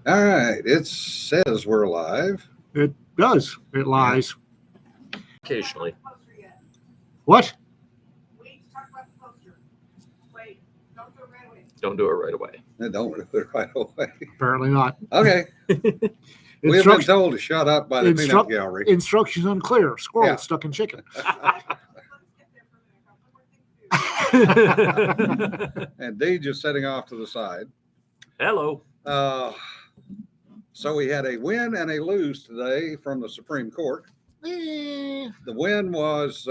All right. It says we're live. It does. It lies. Occasionally. What? Don't do it right away. I don't do it right away. Apparently not. Okay. We've been told to shut up by the peanut gallery. Instructions unclear. Squirrel Yeah. stuck in chicken. And Dee just setting off to the side. Hello. So we had a win and a lose today from the Supreme Court. The win was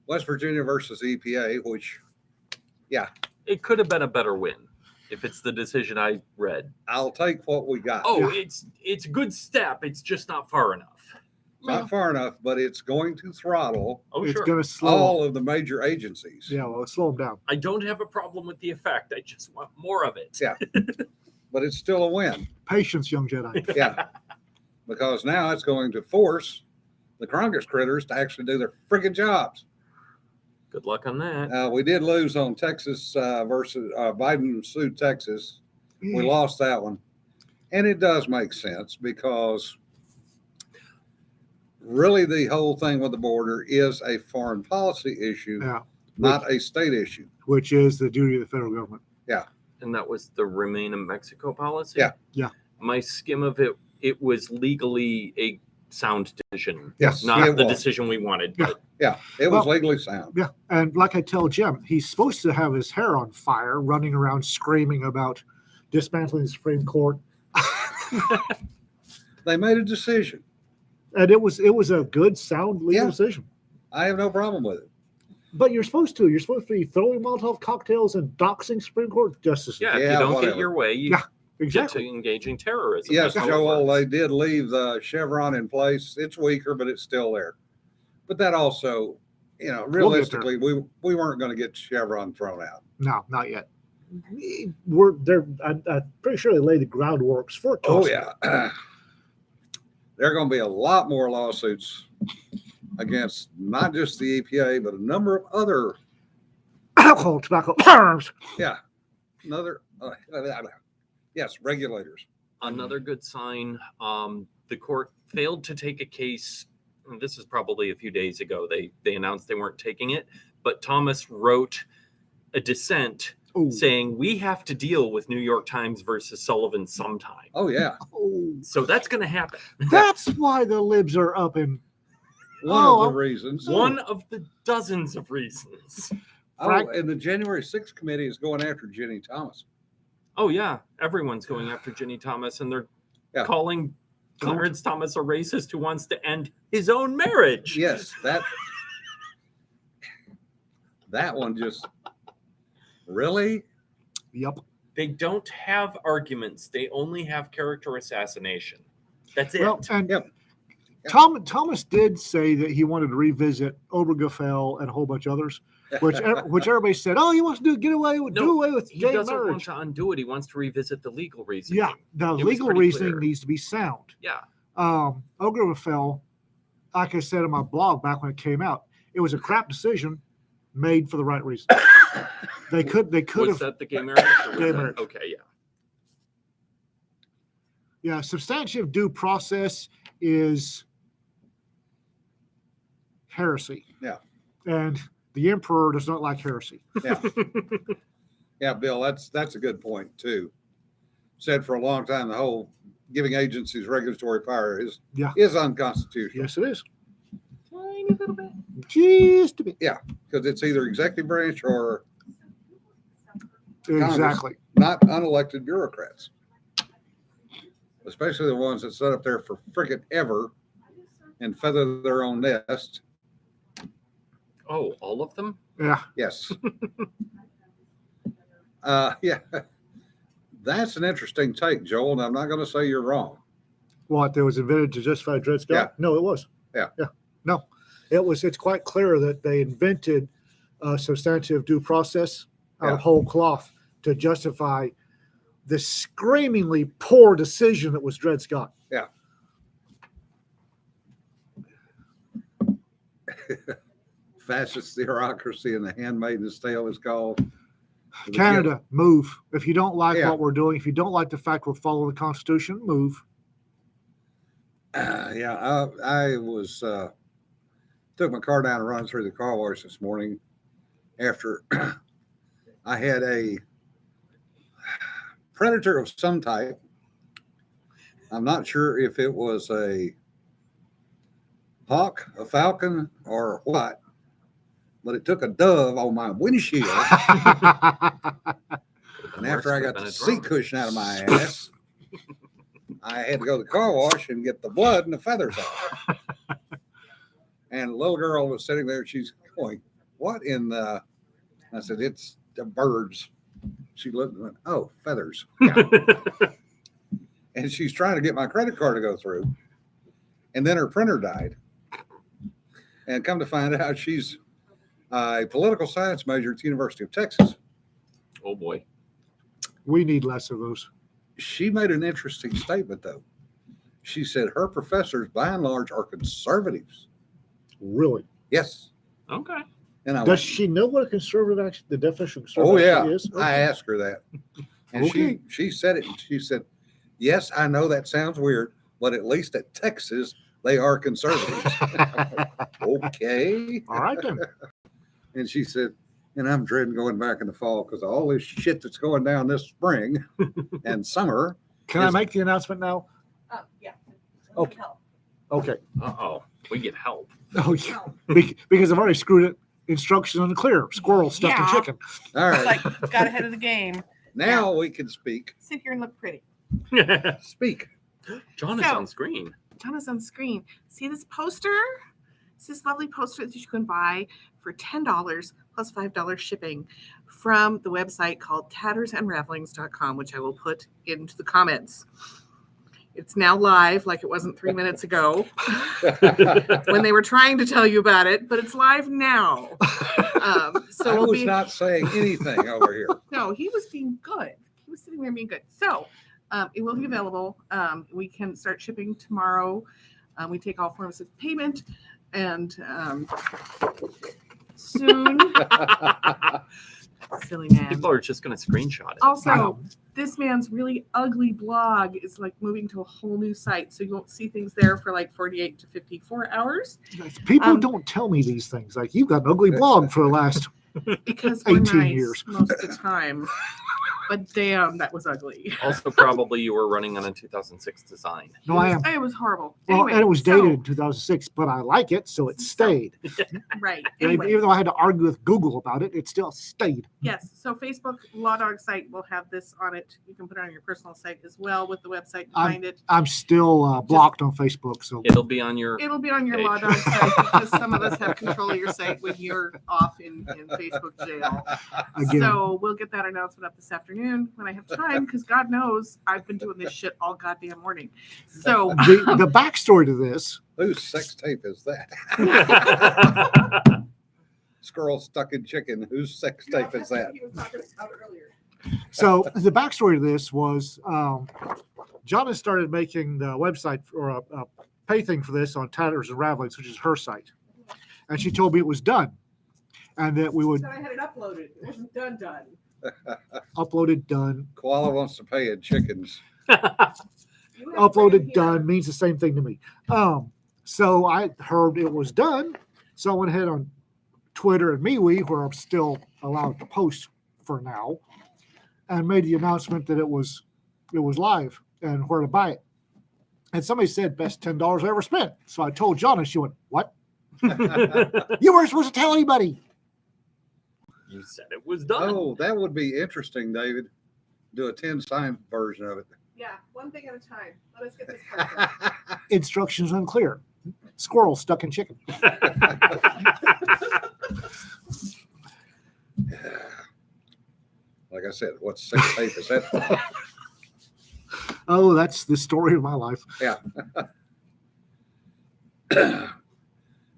West Virginia versus EPA, which, It could have been a better win if it's the decision I read. I'll take what we got. Oh, it's a good step. It's just not far enough. Not far enough, but it's going to throttle Oh, It's sure. going to slow. all of the major agencies. Yeah, well, slow them down. I don't have a problem with the effect. I just want more of it. Yeah. But it's still a win. Patience, young Jedi. Yeah. Because now it's going to force the Congress critters to actually do their freaking jobs. Good luck on that. We did lose on Texas versus Biden sued Texas. We lost that one. And it does make sense because really the whole thing with the border is a foreign policy issue, Yeah, not a state issue. which is the duty of the federal government. And that was the Remain in Mexico policy? Yeah. Yeah. My skim of it, it was legally a sound decision. Yes, Not it the was. decision we wanted. Yeah. But Yeah, it was Well- legally sound. Yeah, and like I tell Jim, he's supposed to have his hair on fire, running around screaming about dismantling the Supreme Court. They made a decision. And it was a good, sound legal Yeah. decision. I have no problem with it. But you're supposed to. You're supposed to be throwing Molotov cocktails and doxing Supreme Court justices. yeah, if Yeah, you don't whatever. get your way, you Yeah, get exactly. to engaging terrorism. Yes, That's how it Joel, works. they did leave the Chevron in place. It's weaker, but it's still there. But that also, realistically, we weren't going to get Chevron thrown out. No, not yet. We're there. I'm pretty sure they laid the groundworks for it. Oh, yeah. There are going to be a lot more lawsuits against not just the EPA, but a number of other, Alcohol, tobacco, firearms. regulators. Another good sign. The court failed to take a case. And this is probably a few days ago. They announced they weren't taking it, but Thomas wrote a dissent Oh, saying we have to deal with New York Times versus Sullivan sometime. Oh, yeah. So that's going to happen. that's why the libs are up in. One Oh, of the reasons. One of the dozens of reasons. Frank- And the January 6th committee is going after Jenny Thomas. Oh yeah, everyone's going after Ginny Thomas, and they're Yeah. calling Clarence Thomas a racist who wants to end his own marriage. Yes, that one just really. Yep. They don't have arguments; they only have character assassination. That's it. Well, and Yep. Thomas did say that he wanted to revisit Obergefell and a whole bunch of others, which everybody said, "Oh, he wants to do away with he gay doesn't want marriage." to undo it. He wants to revisit the legal reasoning. Yeah, the was legal pretty reasoning clear. needs to be sound. Yeah. Obergefell, like I said in my blog back when it came out, it was a crap decision made for the right reason. They could Was have. that the gay marriage? Or was Gay that- marriage. Okay, yeah. Yeah, substantive due process is heresy. Yeah. And the emperor does not like heresy. Yeah, yeah, Bill, that's a good point too. Said for a long time, the whole giving agencies regulatory power is unconstitutional Yes, it is. Tiny little bit. Just a bit. because it's either executive branch or Exactly. not unelected bureaucrats, especially the ones that sit up there for freaking ever and feather their own nest. Oh, all of them? Yeah. Yes. Yeah. That's an interesting take, Joel, and I'm not going to say you're wrong. What, that was invented to justify Dred Scott? Yeah. No, it was. Yeah. No, it's quite clear that they invented substantive due process out of whole cloth to justify the screamingly poor decision that was Dred Scott. Yeah. Fascist theocracy and the handmaid's tale is called. Canada, move. If you don't like Yeah. what we're doing, if you don't like the fact we're following the Constitution, move. I was took my car down and run through the car wash this morning after I had a predator of some type. I'm not sure if it was a hawk, a falcon, or what, but it took a dove on my windshield. And after I got the seat cushion out of my ass, I had to go to the car wash and get the blood and the feathers off. And the little girl was sitting there. She's going, "What in the?" I said, "It's the birds." She looked and went, "Oh, feathers." Yeah. And she's trying to get my credit card to go through. And then her printer died. And come to find out, she's a political science major at the University of Texas. Oh boy. We need less of those. She made an interesting statement, though. She said her professors, by and large, are conservatives. Really? Yes. Okay. And I Does went, she know what a conservative actually, the definition of "Oh conservative yeah." actually is? I asked her that, and Okay. she said it. And she said, "Yes, I know that sounds weird, but at least at Texas, they are conservatives." Okay. All right then. And she said, "And I'm dreading going back in the fall because of all this shit that's going down this spring and summer." Can I make the announcement now? Yeah. Okay. Okay. Uh-oh. We get help. Oh, yeah. Because I've already screwed it. Instructions on the clear. Squirrel stuck in Yeah. chicken. All It's right. like got ahead of the game. Now we can speak. Sit here and look pretty. Speak. John is So- on screen. John is on screen. See this poster? It's this lovely poster that you can buy for $10 plus $5 shipping from the website called tattersandravellings.com, which I will put into the comments. It's now live, like it wasn't 3 minutes ago when they were trying to tell you about it, but it's live now. So I we'll was be not saying anything over here. No, he was being good. He was sitting there being good. So it will be available. We can start shipping tomorrow. We take all forms of payment, and soon, silly man. People are just going to screenshot it. Also, this man's really ugly blog is like moving to a whole new site, so you won't see things there for like 48 to 54 hours People don't tell me these things. Like, you've got an ugly blog for the last because we're 18 nice years. most of the time. But damn, that was ugly. Also, probably you were running on a 2006 design. No, I am. It was horrible. Well, Anyway, and it was so- dated in 2006, but I like it, so it stayed. Right. And Anyway. even though I had to argue with Google about it, it still stayed. Yes. So Facebook Law Dog site will have this on it. You can put it on your personal site as well with the website to find it. I'm still blocked on Facebook, so It'll be on your. It'll be on your Page. Law Dog site because some of us have control of your site when you're off in Facebook jail. again, So we'll get that announcement up this afternoon when I have time because God knows I've been doing this shit all goddamn morning. So the backstory to this, Whose sex tape is that? Squirrel stuck in chicken. Whose sex tape is that? He was talking about earlier. so the backstory to this was John has started making the website or a pay thing for this on Tatters and Ravelings, which is her site. And she told me it was done and that we would So I had it uploaded. It wasn't done. upload it done. Koala wants to pay in chickens. You have to Uploaded put it done here. means the same thing to me. So I heard it was done. So I went ahead on Twitter and MeWe, where I'm still allowed to post for now, and made the announcement that it was live and where to buy it. And somebody said best $10 I ever spent. So I told John, and she went, "What? You weren't supposed to tell anybody." You said it was done. Oh, that would be interesting, David. Do a 10 sign version of it. Yeah, one thing at a time. Let us get this part done. Instructions unclear. Squirrel stuck in chicken. Like I said, what sex tape is that for? Oh, that's the story of my life.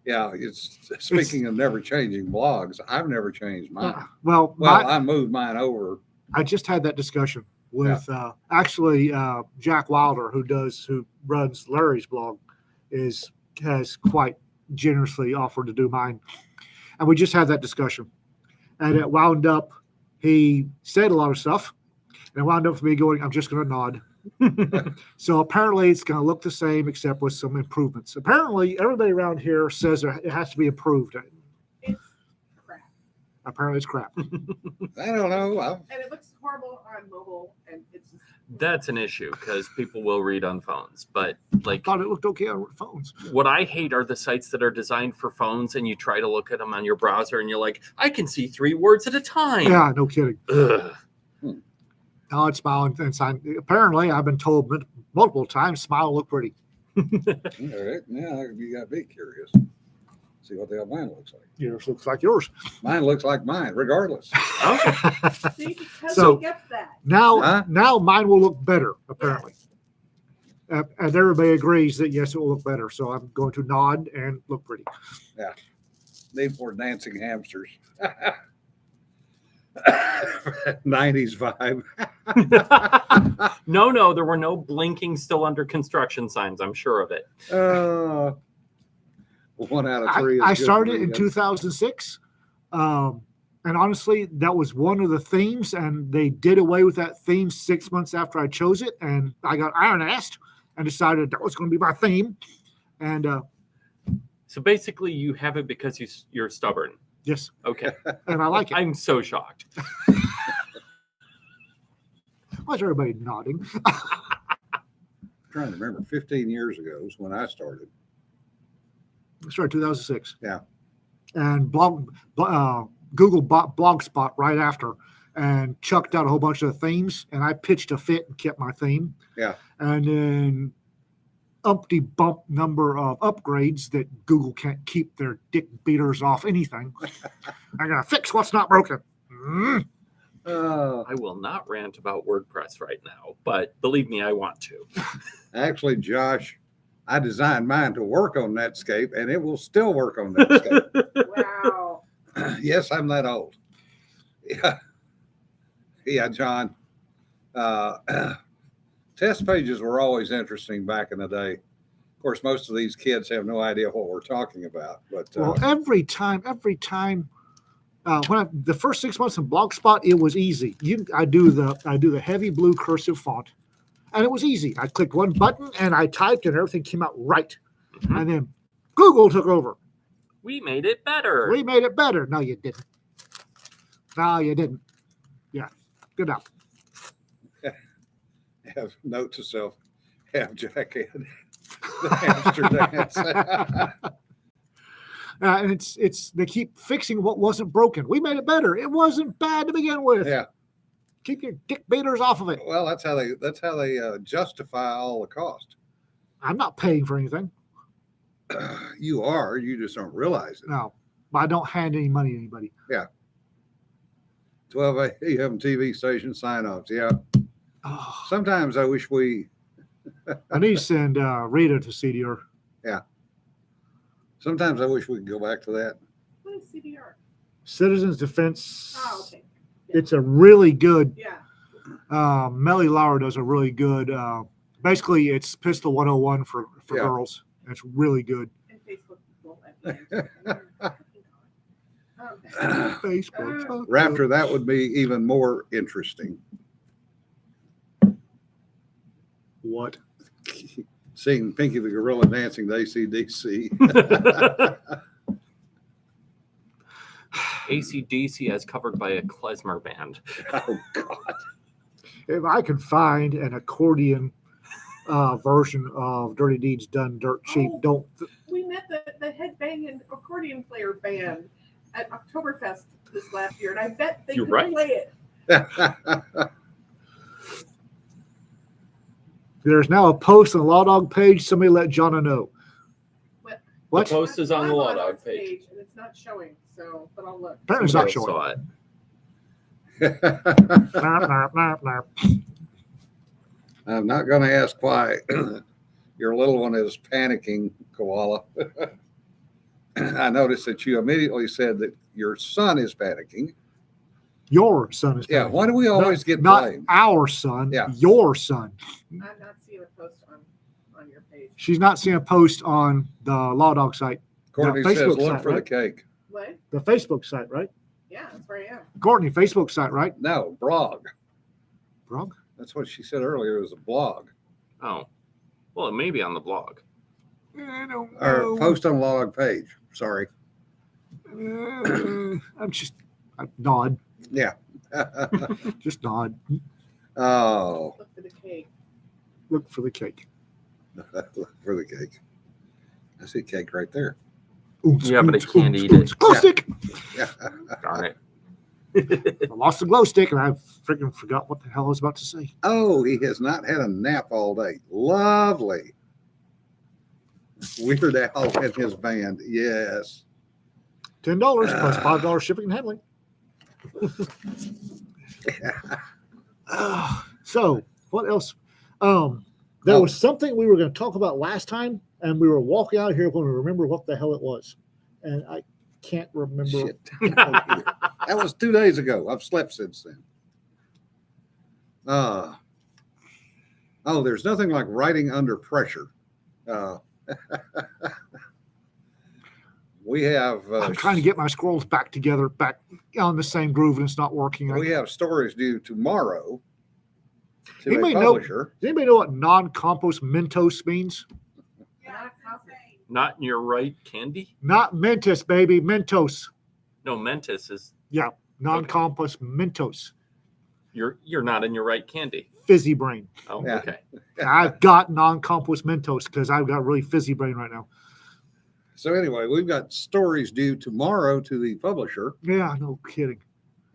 Yeah, it's speaking of never changing blogs. I've never changed mine. Well, Well, I moved mine over. I just had that discussion with actually Jack Wilder, who runs Larry's blog, has quite generously offered to do mine, and we just had that discussion, and it wound up he said a lot of stuff and wound up with me going, I'm just going to nod. So apparently it's going to look the same except with some improvements. Apparently everybody around here says it has to be improved. It's crap. Apparently it's crap. I don't know. And it looks horrible on mobile, and it's just That's an issue because people will read on phones. But like, Thought it looked okay on phones. what I hate are the sites that are designed for phones, and you try to look at them on your browser, and you're like, I can see 3 words at a time. Yeah, no kidding. Ugh. No, it's Smile and Sign. Apparently, I've been told multiple times, Smile look pretty. All right. Now you got to be curious. See what the hell mine looks like. Yours looks like yours. Mine looks like mine, regardless. see because So- he gets that. Now, Huh? now mine will look better, apparently. And everybody agrees that yes, it will look better. So I'm going to nod and look pretty. Need for dancing hamsters. 90s vibe. No, there were no blinking still under construction signs. I'm sure of it. 1 out of 3. I is good started for me. in 2006. And honestly, that was one of the themes. And they did away with that theme 6 months after I chose it. And I got iron-assed and decided that was going to be my theme. And So basically, you have it because you're stubborn. yes, Okay. and I like it. I'm so shocked. Why is everybody nodding? trying to remember 15 years ago is when I started. I started 2006. Yeah. And Google bought Blogspot right after and chucked out a whole bunch of themes. And I pitched a fit and kept my theme. Yeah. And then umpty bump number of upgrades that Google can't keep their dick beaters off anything. I gotta fix what's not broken. Mm. I will not rant about WordPress right now, but believe me, I want to. Actually, Josh, I designed mine to work on Netscape, and it will still work on Netscape. Wow. Yes, I'm that old. Yeah, yeah, John. Test pages were always interesting back in the day. Of course, most of these kids have no idea what we're talking about. But Well, every time, the first 6 months in Blogspot, it was easy. I do the heavy blue cursive font, and it was easy. I clicked one button and I typed, and everything came out right. Mhm. And then Google took over. We made it better. We made it better. No, you didn't. No, you didn't. Yeah, good enough. have note to self, have Jack in the hamster dance. And it's they keep fixing what wasn't broken. We made it better. It wasn't bad to begin with. Yeah. Keep your dick beaters off of it. Well, that's how they justify all the cost. I'm not paying for anything. You are, you just don't realize it. No, but I don't hand any money to anybody. 12 AM TV station sign-offs. Yeah. Oh, Sometimes I wish we I need to send Rita to CDR. Sometimes I wish we could go back to that. What is CBR? Citizens Defense. Oh, okay. It's a really good. Yeah. Melly Lauer does a really good. Basically, it's Pistol 101 for Yeah. girls. It's really good. And Facebook won't let me answer. Okay. Facebook. Raptor, that would be even more interesting. What? Seeing Pinky the Gorilla dancing to AC/DC. AC/DC as covered by a klezmer band. Oh, God. If I can find an accordion version of Dirty Deeds Done Dirt Cheap, Oh. don't. We met the headbanging accordion player band at Oktoberfest this last year, and I bet they You're could right. play it. There's now a post on the Law Dog page. Somebody let Jonna know. What? What? The post is on the I'm Law Dog Dog's page. and it's not showing. So, but I'll look. Apparently it's not Somebody else showing. saw it. Narp, narp, narp, narp. I'm not going to ask why your little one is panicking, Koala. I noticed that you immediately said that your son is panicking. Your son is. Yeah, panicking. why do we always get not blamed? our son? Yeah. Your son. I'm not seeing a post on your page. She's not seeing a post on the Law Dog site, Courtney Facebook says, look site, for the right? cake. What? the Facebook site, right? Yeah, that's where I am. Courtney, Facebook site, right? No, blog. Blog? That's what she said earlier. It was a blog. Oh, well, it may be on the blog. I don't Or post on log page. Sorry. I nod. Yeah. Just nod. Oh, Look for the cake. Look for the cake. for the cake. I see cake right there. Yeah, but I can't eat it. Glow Yeah. stick. Darn it. I lost the glow stick and I freaking forgot what the hell I was about to say. Oh, he has not had a nap all day. Lovely. Weird Al and his band. Yes. $10 plus $5 shipping and handling. So what else? There was something we were going to talk about last time, and we were walking out here when we remember what the hell it was, and I can't remember. Shit. That was 2 days ago. I've slept since then. There's nothing like writing under pressure. We have. I'm trying to get my scrolls back together, back on the same groove, and it's not working. We have stories due tomorrow to Anybody a know- publisher. Does anybody know what non-compost Mentos means? Not in your right candy? Not Mentos, baby. Mentos. No, Mentos is Non-compost Mentos. you're not in your right candy. Fizzy brain. Oh, Yeah. okay. I've got non-compost Mentos because I've got really fizzy brain right now. So anyway, we've got stories due tomorrow to the publisher, Yeah, no kidding.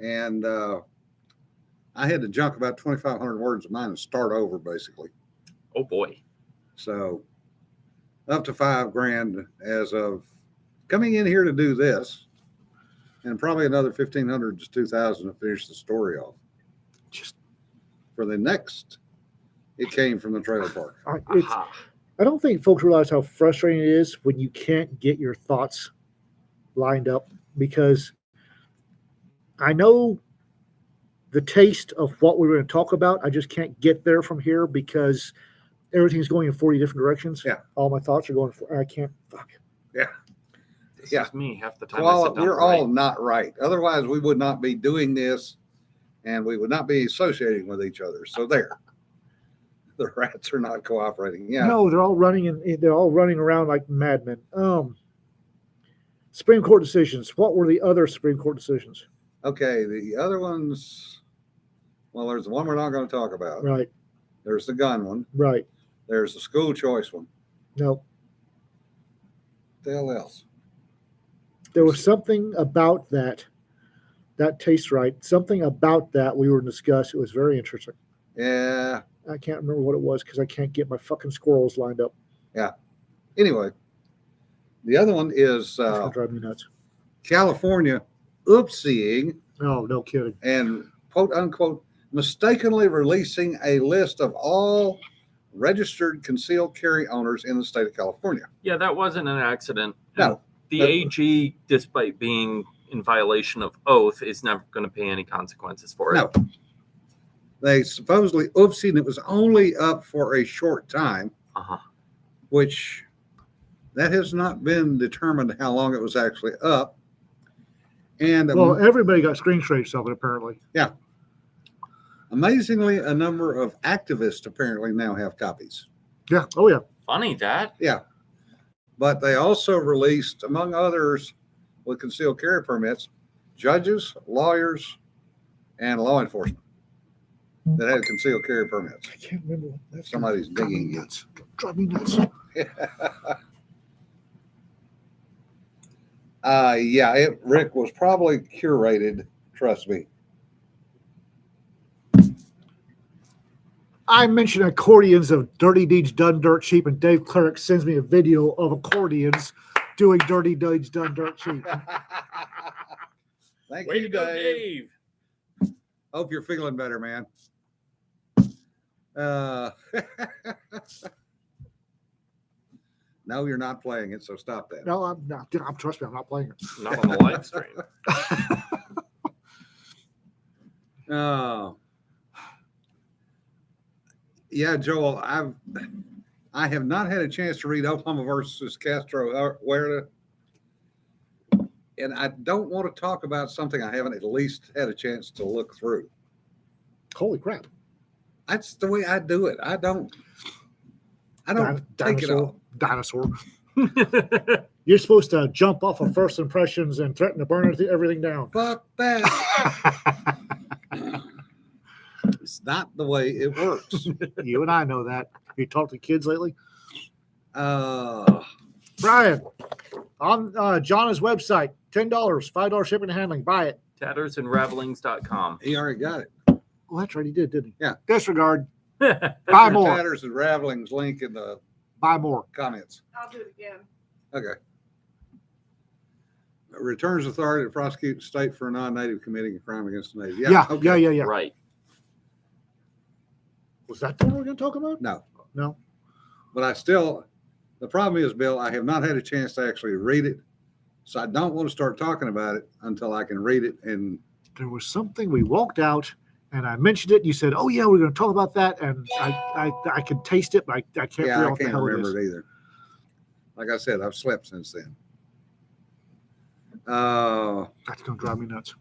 and I had to junk about 2,500 words of mine and start over basically. Oh boy. So up to $5,000 as of coming in here to do this, and probably another 1,500 to 2,000 to finish the story off. Just For the next, it came from the trailer park. Aha. I don't think folks realize how frustrating it is when you can't get your thoughts lined up, because I know the taste of what we're going to talk about. I just can't get there from here because everything's going in 40 different directions. Yeah. All my thoughts are going I can't. Fuck. This Yeah. is me half the time. I sit down We're to all write. not right. Otherwise, we would not be doing this, and we would not be associating with each other. So there, the rats are not cooperating. Yeah. No, they're all running around like madmen. Supreme Court decisions. What were the other Supreme Court decisions? Okay. The other ones. Well, there's the one we're not going to talk about. Right. There's the gun one. Right. There's the school choice one. No. The hell else? There was something about that tastes right. Something about that we were discussed. It was very interesting. Yeah. I can't remember what it was because I can't get my fucking squirrels lined up. Anyway, the other one is It's gonna drive me nuts. California oopsieing Oh, no kidding. and quote unquote mistakenly releasing a list of all registered concealed carry owners in the state of California. Yeah, that wasn't an accident. And No. the That- AG, despite being in violation of oath, is never going to pay any consequences for it. No. They supposedly oopsied, and it was only up for a short time, Uh-huh. which that has not been determined how long it was actually up. And Well, everybody got screenshots of it apparently. amazingly, a number of activists apparently now have copies. Yeah. Oh, yeah. Funny that. Yeah. But they also released, among others, with concealed carry permits, judges, lawyers, and law enforcement that had concealed carry permits. I can't remember. What that's Somebody's drive me digging you. nuts. Drive me nuts. Rick was probably curated, trust me. I mentioned accordions of Dirty Deeds Done Dirt Cheap, and Dave Cleric sends me a video of accordions doing Dirty Deeds Done Dirt Cheap. Thank Way you, to go, Dave. Dave. Hope you're feeling better, man. No, you're not playing it, so stop that. No, I'm not. Trust me, I'm not playing it. Not on the live stream. Oh. Yeah, Joel, I have not had a chance to read Oklahoma versus Castro Huerta. and I don't want to talk about something I haven't at least had a chance to look through. Holy crap. That's the way I do it. I don't take it off. Dinosaur. You're supposed to jump off of first impressions and threaten to burn everything down. Fuck that. It's not the way it works. You and I know that. Have you talked to kids lately? Uh, Brian, on John's website, $10, $5 shipping and handling. Buy it. Tattersandravellings.com. he already got it. Oh, that's right. He did, didn't he? Yeah. Disregard. Buy Your more. Tatters and Ravelings link in the Buy more. comments. I'll do it again. Okay. Returns authority to prosecute the state for a non-native committing a crime against the native. Yeah. Okay. Yeah. Right. Was that the one we're going to talk about? No, No. but the problem is, Bill, I have not had a chance to actually read it. So I don't want to start talking about it until I can read it. And There was something we walked out and I mentioned it. And you said, "Oh yeah, we're going to talk about that." And I could taste it, but I can't figure yeah, out I what the can't hell it remember is. it either. Like I said, I've slept since then. Uh, That's going to drive me nuts.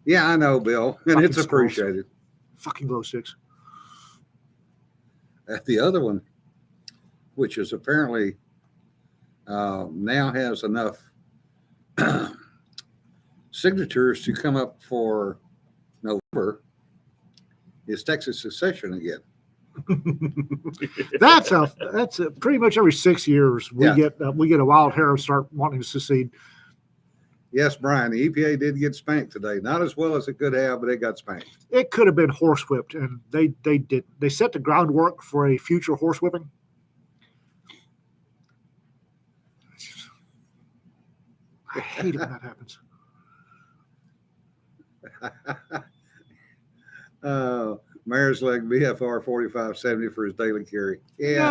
yeah, I know, Bill, and Fucking it's squirrels. appreciated. Fucking glow sticks. The other one, which is apparently now has enough signatures to come up for November, is Texas secession again. That's pretty much every 6 years we Yeah. get a wild hair and start wanting to secede. Yes, Brian, the EPA did get spanked today. Not as well as it could have, but it got spanked. It could have been horsewhipped, and they did. They set the groundwork for a future horsewhipping. I hate it when that happens. Mayor's leg BFR 4570 for his daily carry. Yeah,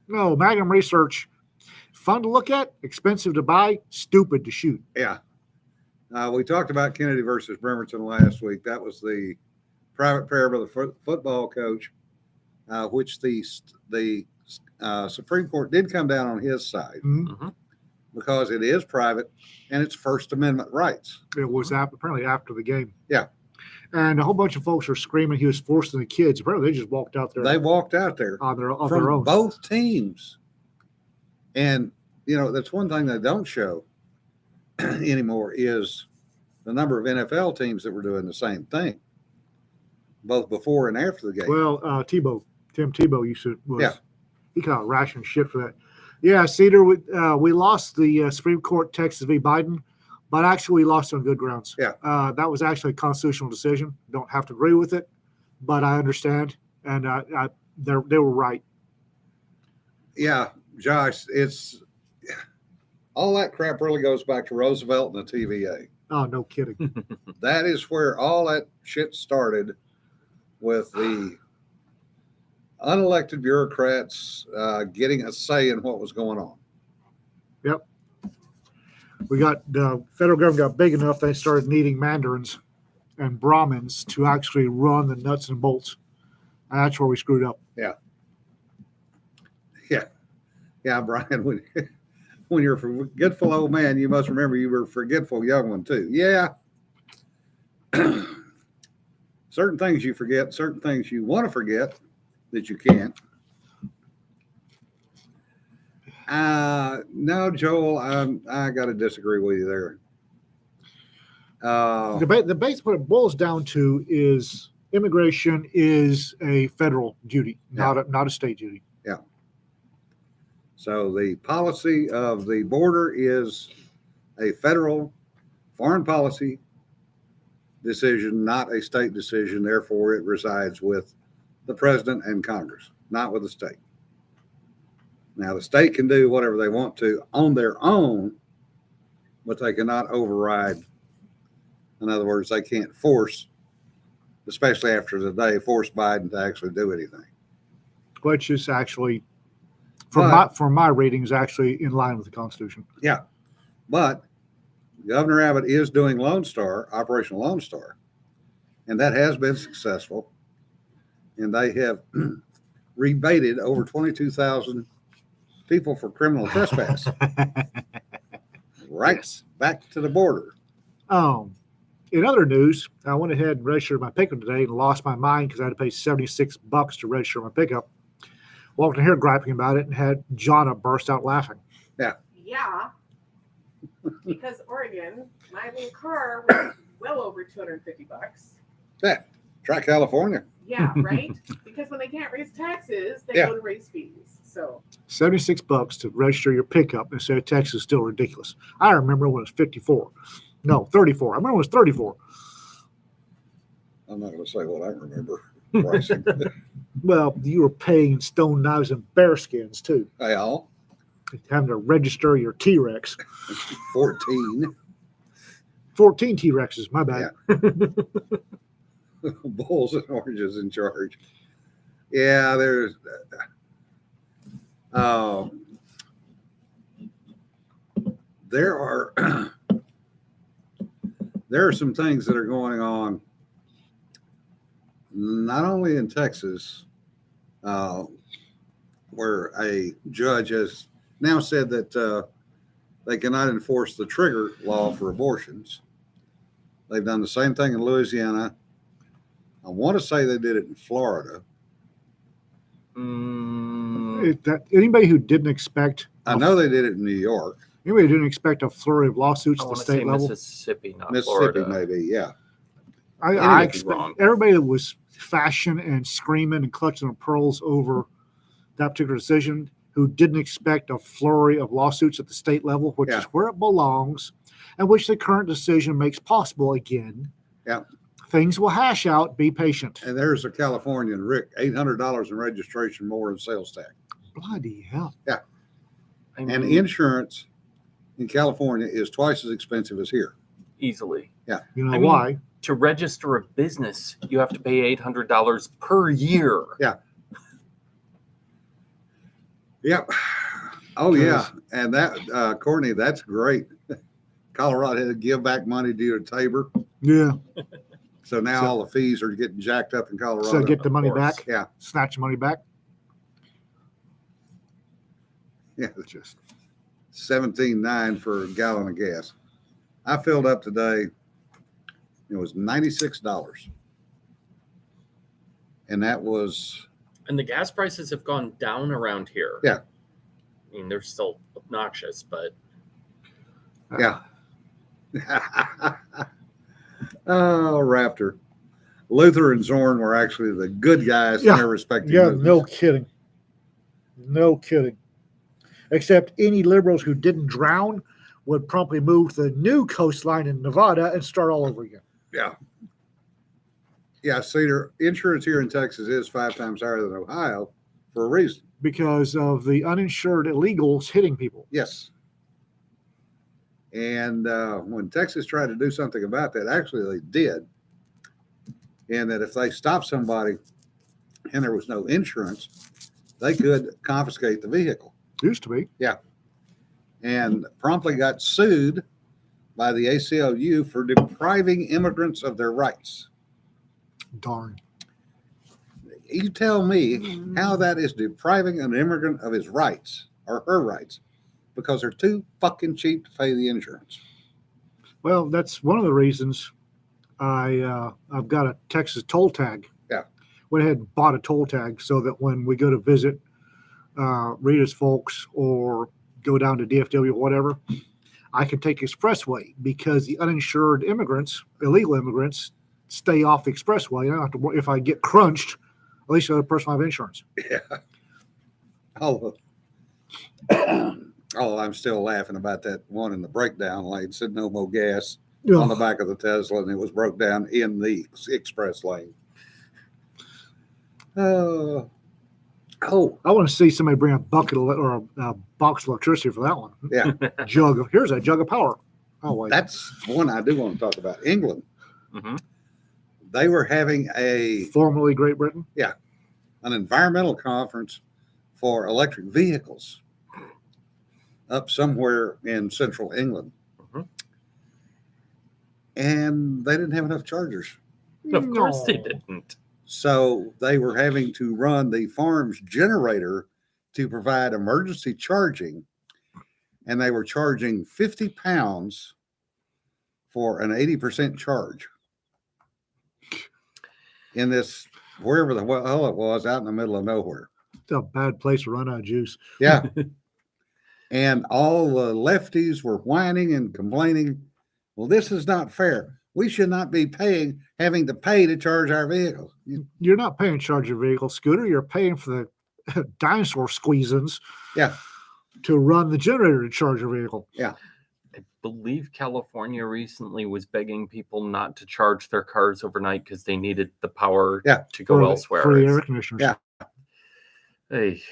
No, Magnum Research, fun to look at, expensive to buy, stupid to shoot. yeah. We talked about Kennedy versus Bremerton last week. That was the private pair of the football coach, which the Supreme Court did come down on his side Mhm. because it is private and it's First Amendment rights. It was apparently after the game. Yeah. And a whole bunch of folks are screaming he was forcing the kids. Apparently, they just walked out there They walked out there on their from own. both teams. And, that's one thing they don't show anymore is the number of NFL teams that were doing the same thing, both before and after the game. Well, Tim Tebow was Yeah. he kind of rationed shit for that. Yeah, Cedar, we lost the Supreme Court, Texas v. Biden, but actually we lost on good grounds. Yeah. That was actually a constitutional decision. Don't have to agree with it, but I understand, and they were right. Yeah, Josh, it's all that crap really goes back to Roosevelt and the TVA. Oh, no kidding. That is where all that shit started, with the unelected bureaucrats getting a say in what was going on. We got the federal government got big enough they started needing mandarins and Brahmins to actually run the nuts and bolts. And that's where we screwed up. Yeah, Brian, when you're a forgetful old man, you must remember you were a forgetful young one too. Yeah. Certain things you forget, certain things you want to forget that you can't. No, Joel, I got to disagree with you there. The base, what it boils down to is immigration is a federal duty, not a state duty. So the policy of the border is a federal foreign policy decision, not a state decision. Therefore, it resides with the president and Congress, not with the state. Now, the state can do whatever they want to on their own, but they cannot override. In other words, they can't force, especially after today, force Biden to actually do anything. Which is actually, for my ratings, actually in line with the Constitution. But Governor Abbott is doing Lone Star, Operation Lone Star, and that has been successful. And they have rebated over 22,000 people for criminal trespass. Right? Yes. back to the border. In other news, I went ahead and registered my pickup today and lost my mind because I had to pay $76 to register my pickup. Walked in here griping about it and had Jonna burst out laughing. Yeah. Because Oregon, my little car was well over $250. Try California. Yeah, right? Because when they can't raise taxes, they Yeah. go to raise fees. So $76 to register your pickup and say Texas is still ridiculous. I remember when it was 54. No, 34. I remember when it was 34. I'm not going to say what I remember pricing. Well, you were paying stone knives and bear skins too. Well, Having to register your T-Rex. 14 14 T-Rexes, my bad. bulls and oranges in charge. Yeah, there's there are there are some things that are going on not only in Texas, where a judge has now said that they cannot enforce the trigger law for abortions. They've done the same thing in Louisiana. I want to say they did it in Florida. Anybody who didn't expect, I know they did it in New York, anybody who didn't expect a flurry of lawsuits I at the want to say state level, Mississippi, not Mississippi, Florida. maybe. Yeah, I Anybody's expect wrong. everybody that was fashing and screaming and clutching their pearls over that particular decision, who didn't expect a flurry of lawsuits at the state level, which Yeah. is where it belongs, and which the current decision makes possible again. Yeah. Things will hash out. Be patient. and there's a Californian, Rick, $800 in registration more in sales tax, Bloody hell. I and mean, insurance in California is twice as expensive as here. easily. You know I mean, why? To register a business, you have to pay $800 per year. Yep. Oh yeah, and that Courtney, that's great. Colorado had to give back money due to Tabor, Yeah. so now So- all the fees are getting jacked up in Colorado. So get the of money course. back. Yeah. Snatch the money back. Yeah, it's just 17.9 for a gallon of gas. I filled up today. It was $96, and that was And the gas prices have gone down around here. Yeah. I mean, they're still obnoxious, but Yeah. Oh, Raptor. Luther and Zorn were actually the good guys Yeah. in their respective Yeah, movements. no kidding. No kidding. Except any liberals who didn't drown would promptly move to the new coastline in Nevada and start all over again. Yeah. Yeah, Cedar, insurance here in Texas is 5 times higher than Ohio for a reason. Because of the uninsured illegals hitting people. Yes. And when Texas tried to do something about that, actually they did. And that if they stopped somebody and there was no insurance, they could confiscate the vehicle. Used to be. And promptly got sued by the ACLU for depriving immigrants of their rights. Darn. You tell me how that is depriving an immigrant of his rights or her rights because they're too fucking cheap to pay the insurance. Well, that's one of the reasons I've got a Texas toll tag. Yeah. Went ahead and bought a toll tag so that when we go to visit Rita's folks or go down to DFW or whatever, I can take expressway because the uninsured immigrants, illegal immigrants, stay off the expressway. I don't have to worry if I get crunched. At least the other person will have insurance. Yeah. Oh, I'm still laughing about that one in the breakdown lane, said no more gas on the back of the Tesla, and it was broke down in the express lane. Oh, I want to see somebody bring a bucket of, or a box of electricity for that one. yeah. Here's a jug of power. Oh, wait. That's one I do want to talk about. England. Mhm. They were having Formerly Great Britain. an environmental conference for electric vehicles up somewhere in central England. Mhm. And they didn't have enough chargers. Of course they No. didn't. So they were having to run the farm's generator to provide emergency charging. And they were charging £50 for an 80% charge in this, wherever the hell it was, out in the middle of nowhere. It's a bad place to run out of juice. Yeah. And all the lefties were whining and complaining. Well, this is not fair. We should not be having to pay to charge our vehicles. You're not paying to charge your vehicle, Scooter. You're paying for the dinosaur squeezins. Yeah. To run the generator to charge your vehicle. I believe California recently was begging people not to charge their cars overnight because they needed the power Yeah. to go For elsewhere. the It's- air conditioners. Yeah. Hey,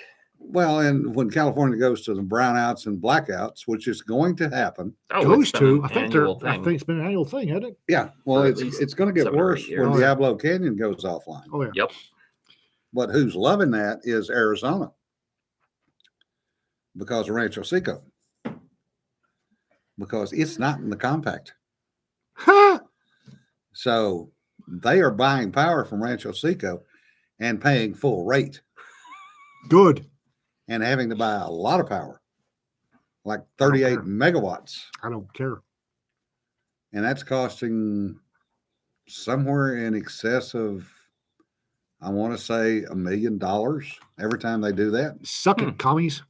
Well, and when California goes to the brownouts and blackouts, which is going to happen. oh, Those it's been two, an I think annual I thing. think it's been an annual thing, hasn't it? Yeah. Well, For at it's least going to get 7 or 8 worse years. when Oh, yeah. Diablo Canyon goes offline. Oh yeah. Yep. But who's loving that is Arizona because of Rancho Seco. Because it's not in the compact. Ha! So they are buying power from Rancho Seco and paying full rate Good. and having to buy a lot of power, like 38 Okay. megawatts. I don't care. And that's costing somewhere in excess of, I want to say, $1 million every time they do that. Suck it, commies.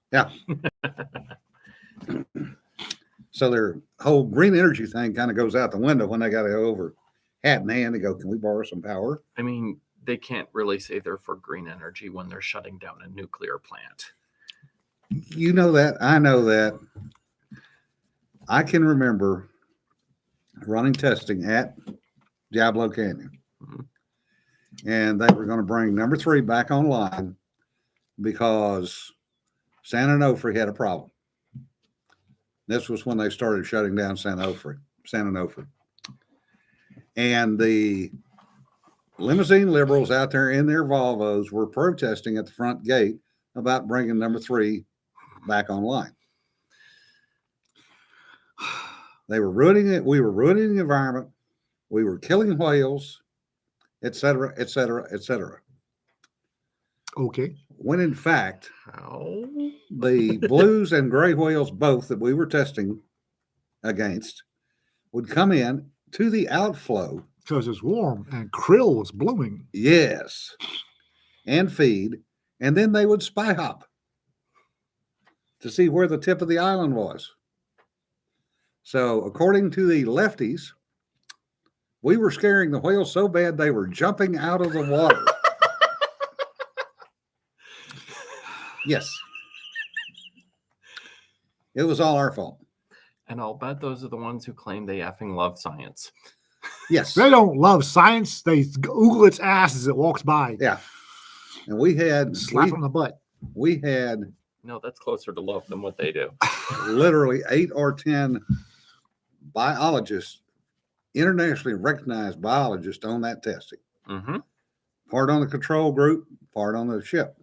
So their whole green energy thing kind of goes out the window when they got to go over hat in hand and go, can we borrow some power? I mean, they can't really say they're for green energy when they're shutting down a nuclear plant. You know that. I know that. I can remember running testing at Diablo Canyon. Mhm. And they were going to bring number 3 back online because San Onofre had a problem. This was when they started shutting down San Onofre. And the limousine liberals out there in their Volvos were protesting at the front gate about bringing number 3 back online. They were ruining it. We were ruining the environment. We were killing whales, et cetera, et cetera, et cetera. Okay. When in fact, How? the blues and gray whales, both that we were testing against, would come in to the outflow. Because it's warm and krill was blooming. Yes. And feed. And then they would spy hop to see where the tip of the island was. So, according to the lefties, we were scaring the whales so bad they were jumping out of the water. Yes. It was all our fault. And I'll bet those are the ones who claim they effing love science. Yes. They don't love science. They oogle its ass as it walks by. Yeah. And we had Slap on the butt. we had No, that's closer to love than what they do. literally 8 or 10 biologists, internationally recognized biologists on that testing. Mm-hmm. Part on the control group, part on the ship.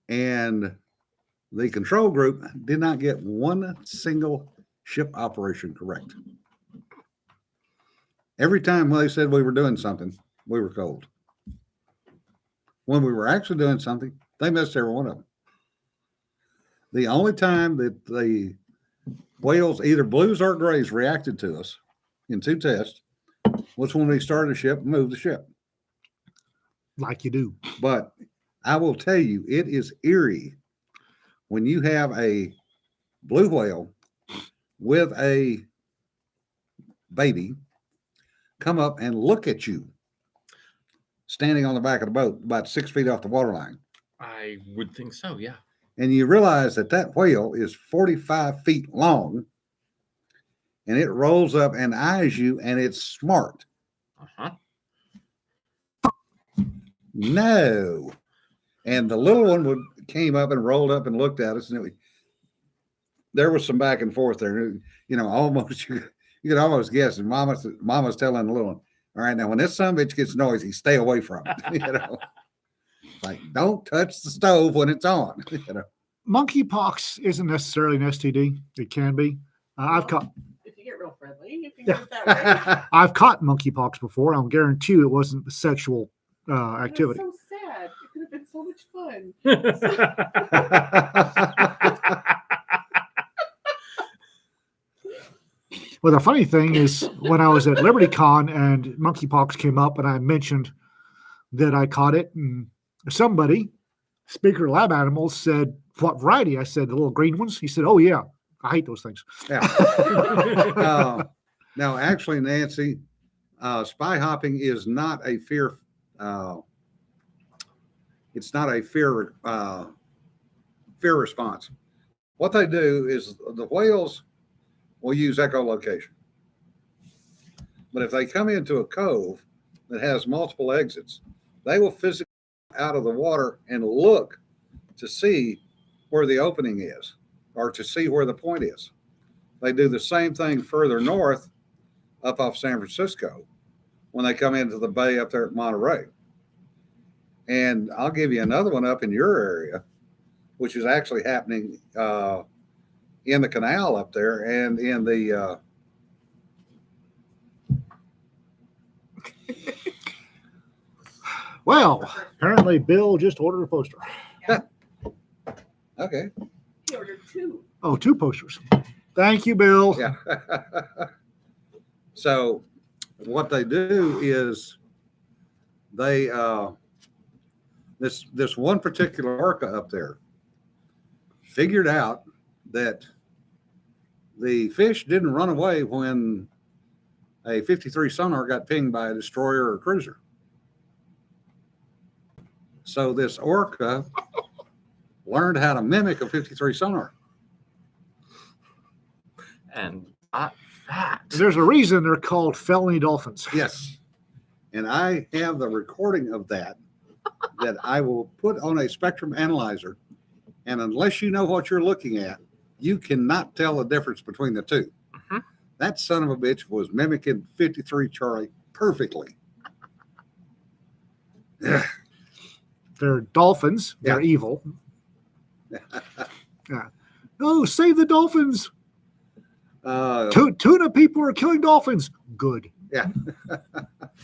And the control group did not get one single ship operation correct. Every time they said we were doing something, we were cold. When we were actually doing something, they missed every one of them. The only time that the whales, either blues or grays, reacted to us in 2 tests was when we started a ship and moved the ship. Like you do. But I will tell you, it is eerie when you have a blue whale with a baby come up and look at you standing on the back of the boat about 6 feet off the waterline. I would think so, yeah. And you realize that that whale is 45 feet long and it rolls up and eyes you and it's smart. Uh-huh. No. And the little one came up and rolled up and looked at us, and there was some back and forth there. You know, almost you could almost guess. And Mama's telling the little one, "All right, now when this son of a bitch gets noisy, stay away from it." You know, like don't touch the stove when it's on. You know, Monkeypox isn't necessarily an STD. It can be. I've caught If you get real friendly, you can get it that way. I've caught monkeypox before. I'll guarantee you it wasn't the sexual activity. That's so sad. It could have been so much fun. Well, the funny thing is, when I was at LibertyCon and monkeypox came up, and I mentioned that I caught it, and somebody, speaker of lab animals, said, "What variety?" I said, "The little green ones." He said, "Oh yeah, I hate those things." Yeah. Now, actually, Nancy, spy hopping is not a fear. It's not a fear response. What they do is the whales will use echolocation, but if they come into a cove that has multiple exits, they will physically out of the water and look to see where the opening is or to see where the point is. They do the same thing further north up off San Francisco when they come into the bay up there at Monterey. And I'll give you another one up in your area, which is actually happening in the canal up there and in the Well, apparently Bill just ordered a poster. okay. He ordered 2. Oh, 2 posters. Thank you, Bill. Yeah. So what they do is they this one particular orca up there figured out that the fish didn't run away when a 53 sonar got pinged by a destroyer or cruiser. So this orca learned how to mimic a 53 sonar. And not that. There's a reason they're called felony dolphins. Yes. And I have the recording of that I will put on a spectrum analyzer. And unless you know what you're looking at, you cannot tell the difference between the two. Mhm. That son of a bitch was mimicking 53 Charlie perfectly. They're dolphins. They're Yeah. evil. Yeah. No, save the dolphins. Tuna people are killing dolphins. Good. Yeah.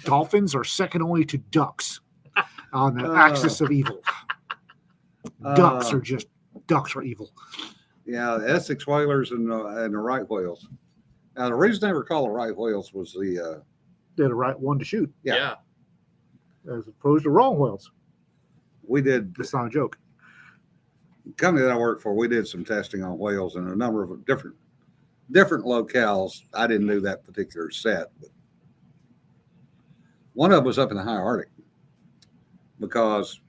Dolphins are second only to ducks on the axis of evil. Ducks are evil. Yeah, the Essex whalers and the right whales. Now, the reason they were called the right whales was the They're the right one to shoot, Yeah. as opposed to wrong whales. we did That's not a joke. the company that I work for. We did some testing on whales in a number of different locales. I didn't do that particular set, but one of them was up in the high Arctic because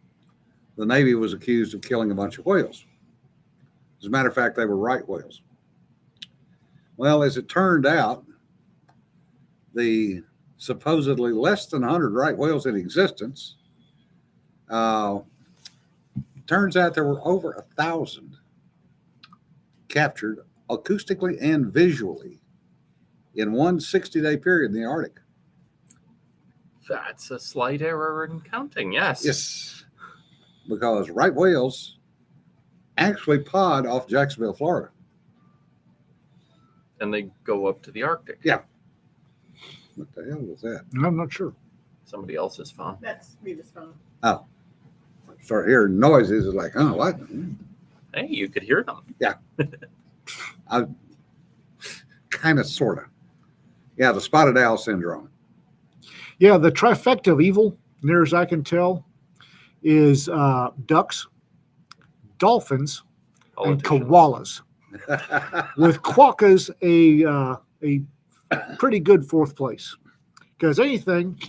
the Navy was accused of killing a bunch of whales. As a matter of fact, they were right whales. Well, as it turned out, the supposedly less than 100 right whales in existence, turns out there were over 1,000 captured acoustically and visually in one 60-day period in the Arctic. That's a slight error in counting. Yes. Yes, because right whales actually pod off Jacksonville, Florida. And they go up to the Arctic. Yeah. What the hell was that? I'm not sure. Somebody else's phone. That's Rita's phone. Oh, start hearing noises. It's like, oh, what? Hey, you could hear them. Kind of, sort of. Yeah, the spotted owl syndrome. Yeah, the trifecta of evil, near as I can tell, is ducks, dolphins, and Politicians. koalas. With quokkas a pretty good 4th place, because anything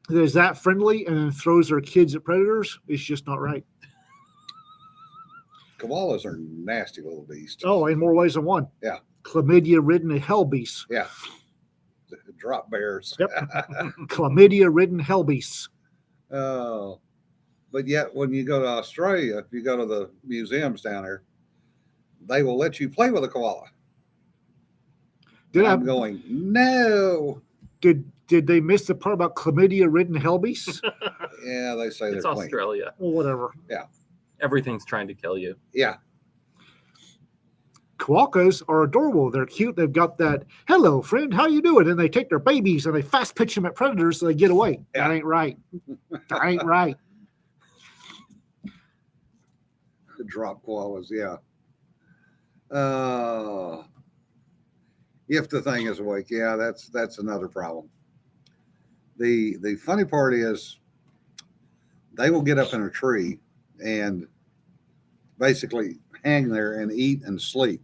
that is that friendly and then throws their kids at predators is just not right. Koalas are nasty little beasts. Oh, in more ways than one. Yeah. Chlamydia ridden hell beasts. Yeah. Drop bears. Yep. Chlamydia ridden hell beasts. Oh, but yet when you go to Australia, if you go to the museums down there, they will let you play with a koala. I'm going, no. Did they miss the part about chlamydia ridden hell beasts? Yeah, they say It's they're clean. Australia. Well, whatever. Everything's trying to kill you. Yeah. Quokkas are adorable. They're cute. They've got that, hello, friend, how you doing? And they take their babies and they fast pitch them at predators so they get away. Yeah. That ain't right. That ain't right. The drop koalas, yeah. if the thing is awake. Yeah, that's another problem. The funny part is they will get up in a tree and basically hang there and eat and sleep.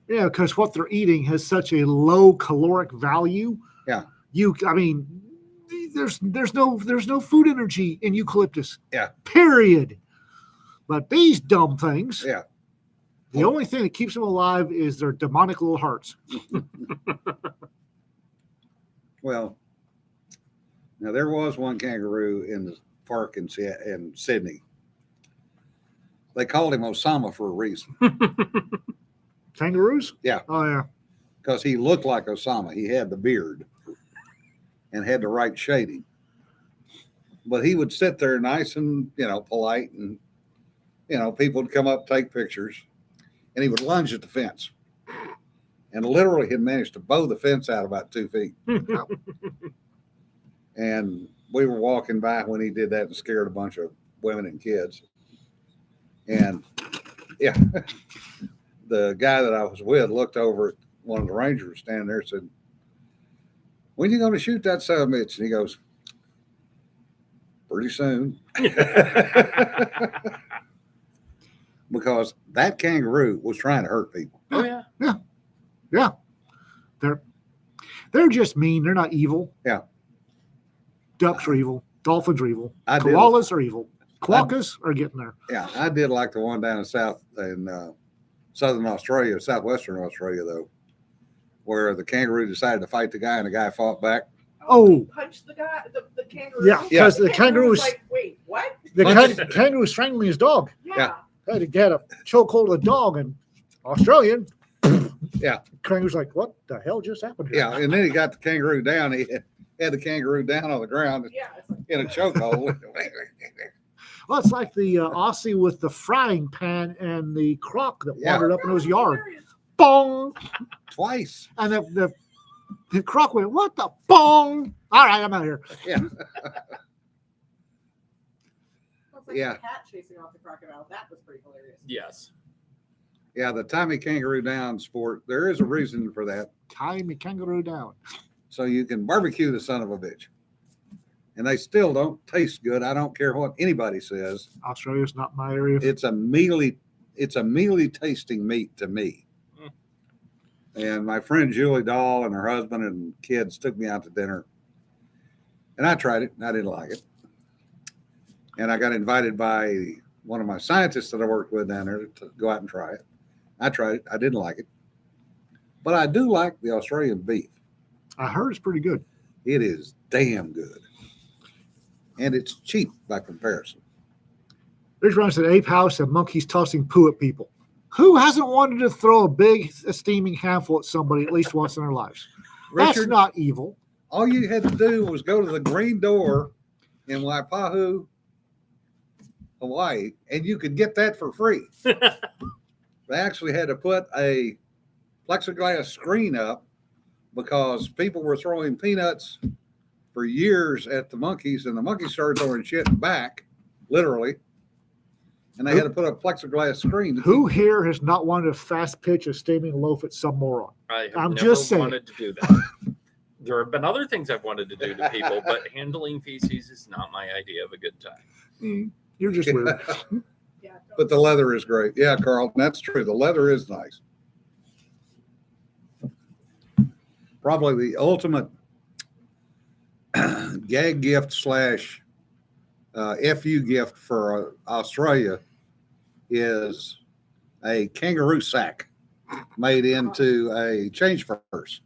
Yeah, because what they're eating has such a low caloric value. Yeah. I mean, there's no food energy in eucalyptus. Yeah. Period. But these dumb things. Yeah. The only thing that keeps them alive is their demonic little hearts. Well, now there was one kangaroo in the park in Sydney. They called him Osama for a reason Kangaroos? Yeah. Oh, yeah. because he looked like Osama. He had the beard and had the right shading. But he would sit there nice and, polite, and, people would come up, take pictures, and he would lunge at the fence. And literally had managed to bow the fence out about 2 feet. And we were walking by when he did that and scared a bunch of women and kids. And yeah, the guy that I was with looked over at one of the rangers standing there and said, "When are you going to shoot that son of a bitch?" And he goes, "Pretty soon." Because that kangaroo was trying to hurt people. Oh yeah. Yeah. They're just mean. They're not evil. Yeah. Ducks are evil. Dolphins are evil. I did- Koalas are evil. Quokkas are getting there. Yeah, I did like the one down in southern Australia, southwestern Australia, though, where the kangaroo decided to fight the guy and the guy fought back. Oh. Punched the guy, the kangaroo. Yeah, because the kangaroo was was like, wait, what? kangaroo was strangling his dog. Yeah. Had to get a chokehold of the dog, and Australian. Yeah. Kangaroo's like, what the hell just happened here? Yeah, and then he got the kangaroo down. He had the kangaroo down on the ground Yeah. It's like, in a chokehold. Well, it's like the Aussie with the frying pan and the croc that Yeah. wandered up in his yard. hilarious. Bong! Twice. And the croc went, what the bong? All right, I'm out of here. Yeah. It's like Yeah. a cat chasing off the crocodile. That was pretty hilarious. Yes. Yeah, the Tommy Kangaroo Down sport, there is a reason for that. Tie me kangaroo down. So you can barbecue the son of a bitch. And they still don't taste good. I don't care what anybody says. Australia's not my area. It's a mealy tasting meat to me. Mm. And my friend Julie Dahl and her husband and kids took me out to dinner. And I tried it and I didn't like it. And I got invited by one of my scientists that I worked with down there to go out and try it. I tried it. I didn't like it. But I do like the Australian beef. I heard it's pretty good. It is damn good. And it's cheap by comparison. There's runs at Ape House and monkeys tossing poo at people. Who hasn't wanted to throw a big steaming handful at somebody at least once in their lives? That's Richard, not evil. all you had to do was go to the green door in Waipahu, Hawaii, and you could get that for free. They actually had to put a plexiglass screen up because people were throwing peanuts for years at the monkeys, and the monkeys started throwing shit back, literally. And they had to put a plexiglass screen. to Who keep- here has not wanted to fast pitch a steaming loaf at some moron? I have I'm never just saying. wanted to do that. There have been other things I've wanted to do to people, but handling feces is not my idea of a good time. You're just weird. Yeah. But the leather is great. Yeah, Carl, that's true. The leather is nice. Probably the ultimate gag gift slash FU gift for Australia is a kangaroo sack made into a change purse.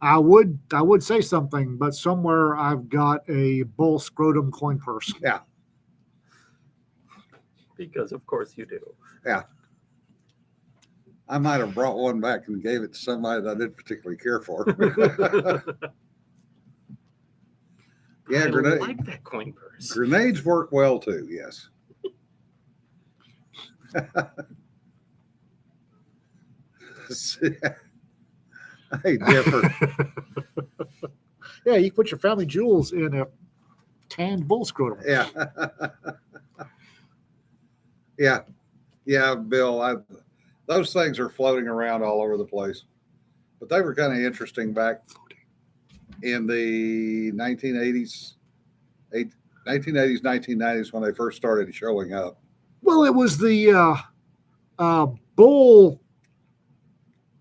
I would say something, but somewhere I've got a bull scrotum coin purse. Because of course you do. I might have brought one back and gave it to somebody that I didn't particularly care for. Yeah, I grenade. like that coin purse. Grenades work well too, yes. Hey, different. Yeah, you can put your family jewels in a tanned bull scrotum. Yeah. Yeah. Yeah, Bill, those things are floating around all over the place. But they were kind of interesting back in the 1980s, 1990s when they first started showing up. Well, it was the bull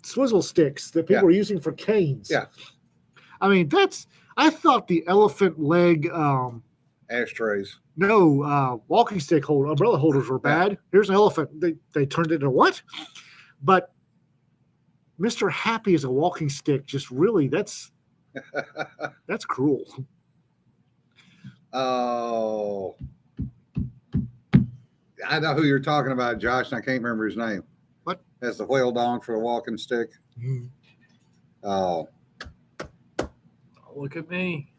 swizzle sticks that people Yeah. were using for canes. Yeah. I mean, I thought the elephant leg, Ashtrays. walking stick umbrella holders were bad. Here's an elephant. They turned it into what? But Mr. Happy as a walking stick, just really, that's cruel. Oh, I know who you're talking about, Josh, and I can't remember his name. What? That's the whale dong for the walking stick. Oh, Look at me.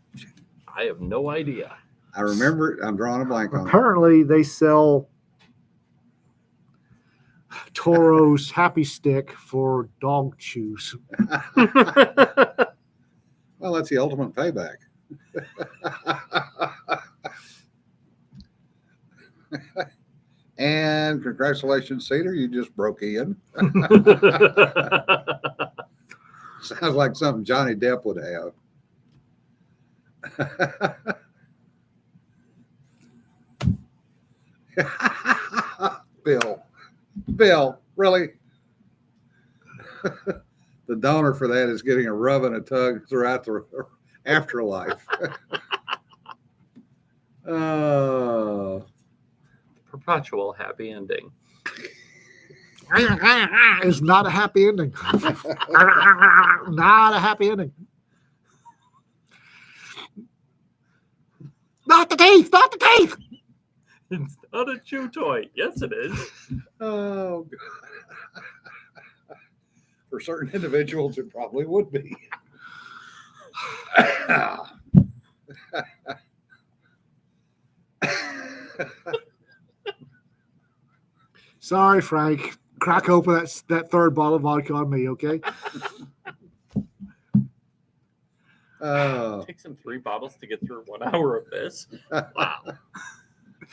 I have no idea. I remember it. I'm drawing a blank on it. Apparently, they sell Toro's Happy Stick for dog chews. Well, that's the ultimate payback. And congratulations, Cedar. You just broke in. Sounds like something Johnny Depp would have. Bill, really? The donor for that is getting a rub and a tug throughout the afterlife. Oh. Perpetual happy ending. It's not a happy ending. Not a happy ending. Not the teeth! Not the teeth! It's not a chew toy. Yes, it is. Oh, for certain individuals, it probably would be. Sorry, Frank. Crack open that third bottle of vodka on me, okay? Oh, Takes him 3 bottles to get through 1 hour of this. Wow.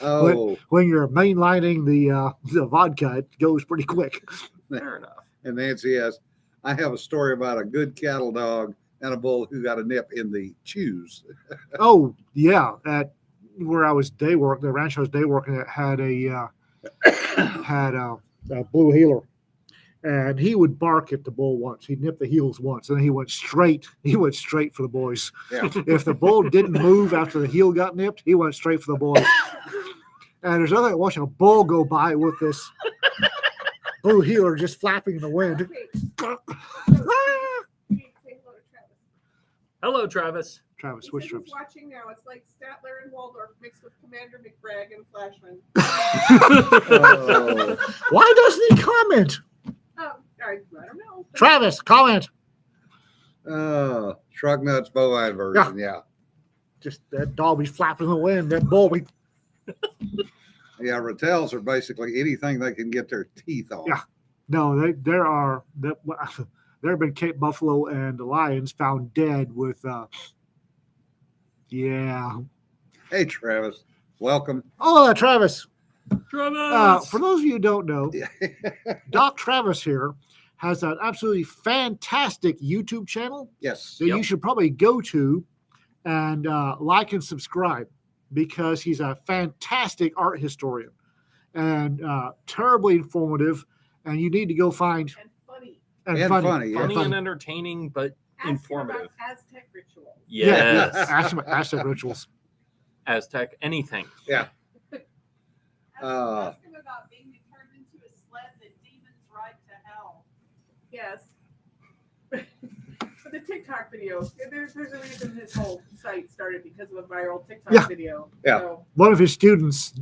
oh, When you're mainlining the vodka, it goes pretty quick. Fair enough. and Nancy, yes, I have a story about a good cattle dog and a bull who got a nip in the chews. Oh, yeah. At where I was day work, the ranch I was day working at had a blue heeler. And he would bark at the bull once. He'd nip the heels once, and then he went straight for the boys. Yeah. If the bull didn't move after the heel got nipped, he went straight for the boys. And there's other watching a bull go by with this blue heeler just flapping in the wind. Hello, Travis. Travis, which Travis? Watching now, it's like Statler and Waldorf mixed with Commander McBragg and Flashman. Oh, Why doesn't he comment? I don't know. Travis, comment. Shrug Nuts bovine version. Yeah. Just that dog be flapping in the wind. That bull be. Yeah. Rattels are basically anything they can get their teeth on. Yeah. No, there have been Cape Buffalo and the lions found dead with. Yeah. Hey, Travis. Welcome. Oh, Travis. Travis. For those of you who don't know, Doc Travis here has an absolutely fantastic YouTube channel Yes. that you should probably go to and like and subscribe because he's a fantastic art historian and terribly informative. And you need to go find And funny. and And funny. funny, yeah. Funny and entertaining, but Ask him informative. about Aztec rituals. Yes. Aztec rituals. Aztec, anything. Yeah. Ask him about being turned into a sled that demons ride to hell. Yes. For the TikTok video, there's a reason his whole site started because of a viral TikTok Yeah. video. Yeah. So, One of his students,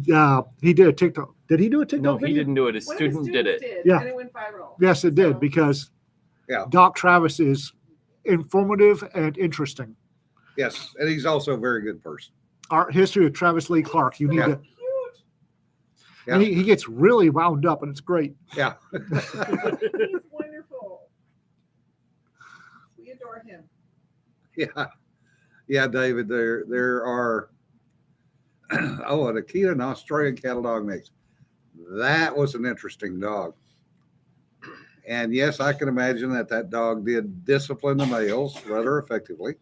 he did a TikTok. Did he do a TikTok No, video? he didn't do it. His one of his student did it. students Yeah. And it went viral. Yes, it did So- because Yeah. Doc Travis is informative and interesting. Yes. And he's also a very good person. Art history of Travis Lee Clark. You need Yeah. to. Cute. Yeah. And he gets really wound up, and it's great. Yeah. He's wonderful. We adore him. Yeah. Yeah, David, there are an Akita and Australian cattle dog mix. That was an interesting dog. And yes, I can imagine that dog did discipline the males rather effectively.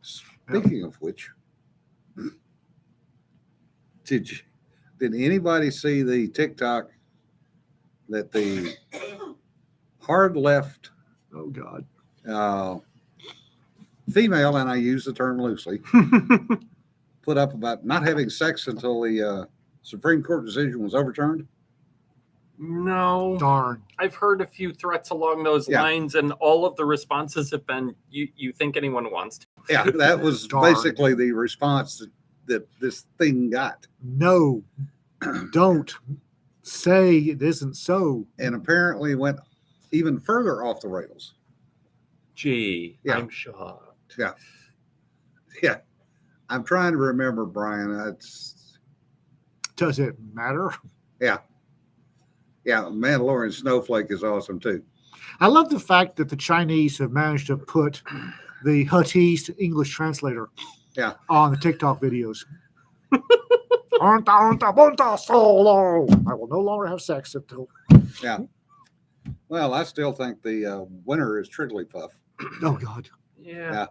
Speaking of which, did anybody see the TikTok that the hard left Oh God. female, and I use the term loosely, put up about not having sex until the Supreme Court decision was overturned? No, Darn. I've heard a few threats along those Yeah. lines, and all of the responses have been, "You think anyone wants to?" Yeah, that was Darn. basically the response that this thing got. No, don't say it isn't so. And apparently went even further off the rails. Gee, Yeah. I'm shocked. Yeah. I'm trying to remember, Brian. Does it matter? Yeah, Mandalorian Snowflake is awesome too. I love the fact that the Chinese have managed to put the Huttese English translator Yeah. on the TikTok videos. Solo. I will no longer have sex until. Well, I still think the winner is Trigglypuff. Oh God. Yeah.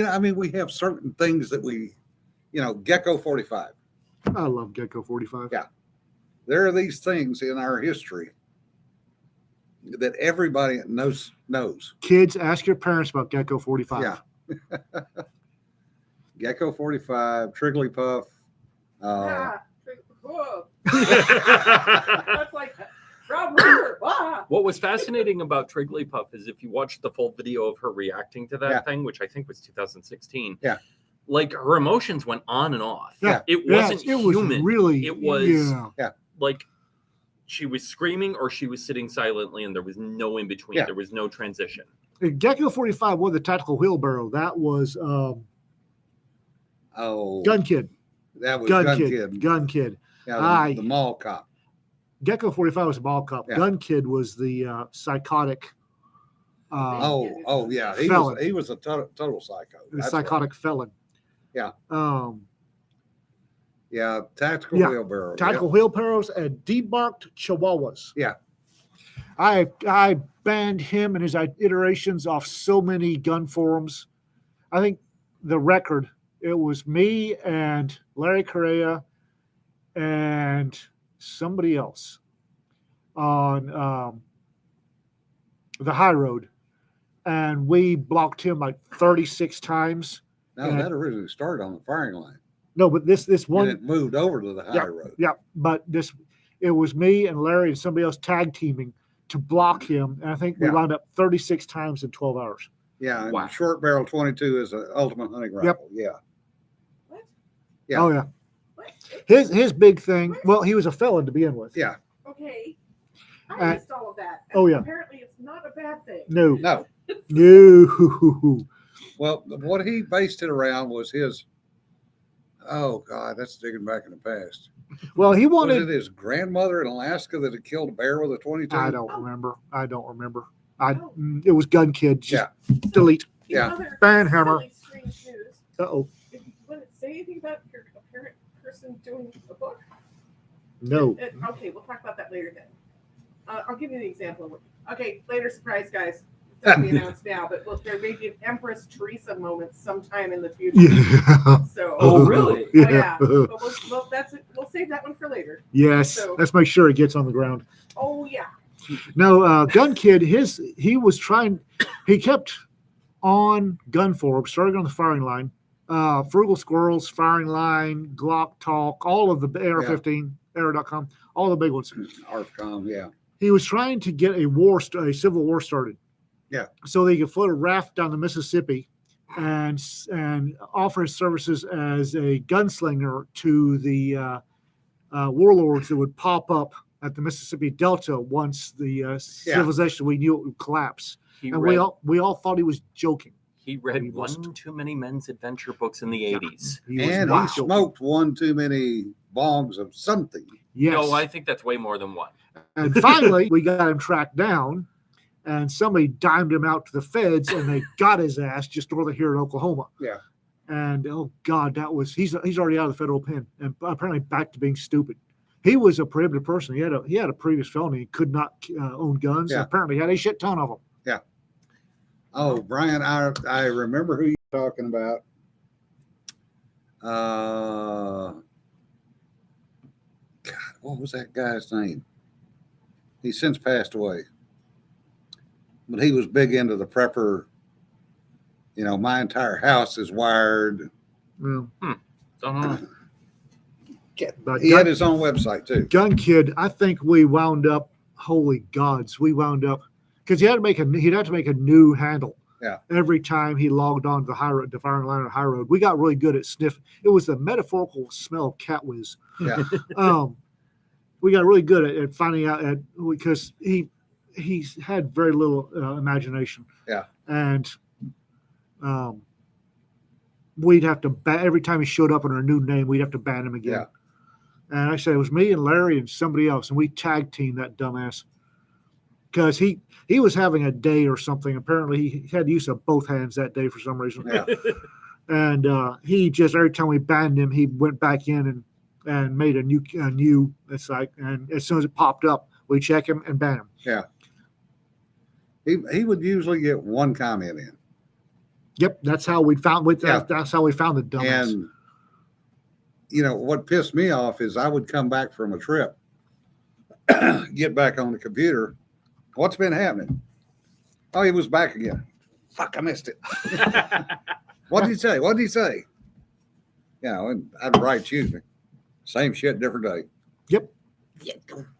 I mean, we have certain things that Gecko 45. I love Gecko 45. Yeah. There are these things in our history that everybody knows. Kids, ask your parents about Gecko 45. Yeah. Gecko 45, Trigglypuff. Whoa. That's like Rob River. Ah. What was fascinating about Trigglypuff is if you watch the full video of her reacting to that Yeah. thing, which I think was 2016. Yeah. Like her emotions went on and off. Yeah. It Yes, wasn't it was human. really. It was- Yeah. Like she was screaming or she was sitting silently and there was no in between. Yeah. There was no transition. Gecko 45 was the tactical wheelbarrow. That was Oh, Gun Kid. that was Gun Gun Kid. Kid. Gun Kid. Yeah, Aye. the mall cop. Gecko 45 was a mall cop. Yeah. Gun Kid was the psychotic. Oh, yeah. Felon. He was a total psycho. The That's psychotic felon. Yeah. Yeah. Yeah, tactical Yeah, wheelbarrow. Tactical wheelbarrows and debarked chihuahuas. Yeah. I banned him and his iterations off so many gun forums. I think the record, it was me and Larry Correa and somebody else on the high road. And we blocked him like 36 times. No, Yeah. that originally started on the firing line. No, but this And one, it moved over to the high road. yeah, but it was me and Larry and somebody else tag teaming to block him. And I think we Yeah. lined up 36 times in 12 hours. Yeah, and Wow. short barrel 22 is an ultimate hunting rifle. Yeah. What? Yeah. Oh, yeah. What? His big thing, well, he was a felon to begin with. Yeah. Okay. Uh, I missed all of that. oh, yeah. Apparently, it's not a bad thing. No. No. No. Well, what he based it around was his. Oh God, that's digging back in the past. Well, he Was wanted. it his grandmother in Alaska that had killed a bear with a 22? I don't remember. It was Gun Kid. Just delete. In Yeah. other Banhammer. silly, strange news, Uh-oh. would it say anything about your apparent person doing a book? No. Okay, we'll talk about that later then. I'll give you the example. Okay, later surprise, guys. It's not be announced now, but there may be an Empress Teresa moment sometime in the future. Yeah. So, Oh, really? yeah. But we'll save that one for later. Yes. So- Let's make sure it gets on the ground. Oh yeah. No, Gun Kid, he kept on gun forums, starting on the firing line, Frugal Squirrels, firing line, Glock Talk, all of the AR-15, AR.com, all the big ones. ARFCOM, yeah. He was trying to get a civil war started. Yeah. So they could float a raft down the Mississippi and offer his services as a gunslinger to the warlords that would pop up at the Mississippi Delta once the civilization we knew it would collapse. He And read, we all thought he was joking. he read he one wasn't. too many men's adventure books in the 80s. He was And not he joking. smoked one too many bongs of something. Yes. No, I think that's way more than one. And finally, we got him tracked down, and somebody dimed him out to the feds, and they got his ass just north of here in Oklahoma. Yeah. And oh God, he's already out of the federal pen, and apparently back to being stupid. He was a prohibited person. He had a previous felony. He could not own guns. Yeah. Apparently, he had a shit ton of them. Oh, Brian, I remember who you're talking about. God, what was that guy's name? He's since passed away. But he was big into the prepper. You know, my entire house is wired. Well, Don't know. but He had his own website too. Gun Kid, I think we wound up. Holy gods, we wound up because he'd have to make a new handle. Yeah. Every time he logged on to the high road, the firing line on high road, we got really good at sniff. It was the metaphorical smell of cat whiz. Yeah. We got really good at finding out because he had very little imagination. Yeah. And we'd have to every time he showed up under a new name, we'd have to ban him again. Yeah. And I said it was me and Larry and somebody else, and we tag teamed that dumbass because he was having a day or something. Apparently, he had use of both hands that day for some reason. Yeah. And he just every time we banned him, he went back in and made a new. It's like, and as soon as it popped up, we check him and ban him. He would usually get one comment in. Yep, that's how we found. Yeah. That's how we found the dumbass. And you know what pissed me off is I would come back from a trip, get back on the computer. What's been happening? Oh, he was back again. Fuck, I missed it. What did he say? What did he say? You know, and I'd write you. Same shit, different day. Yep.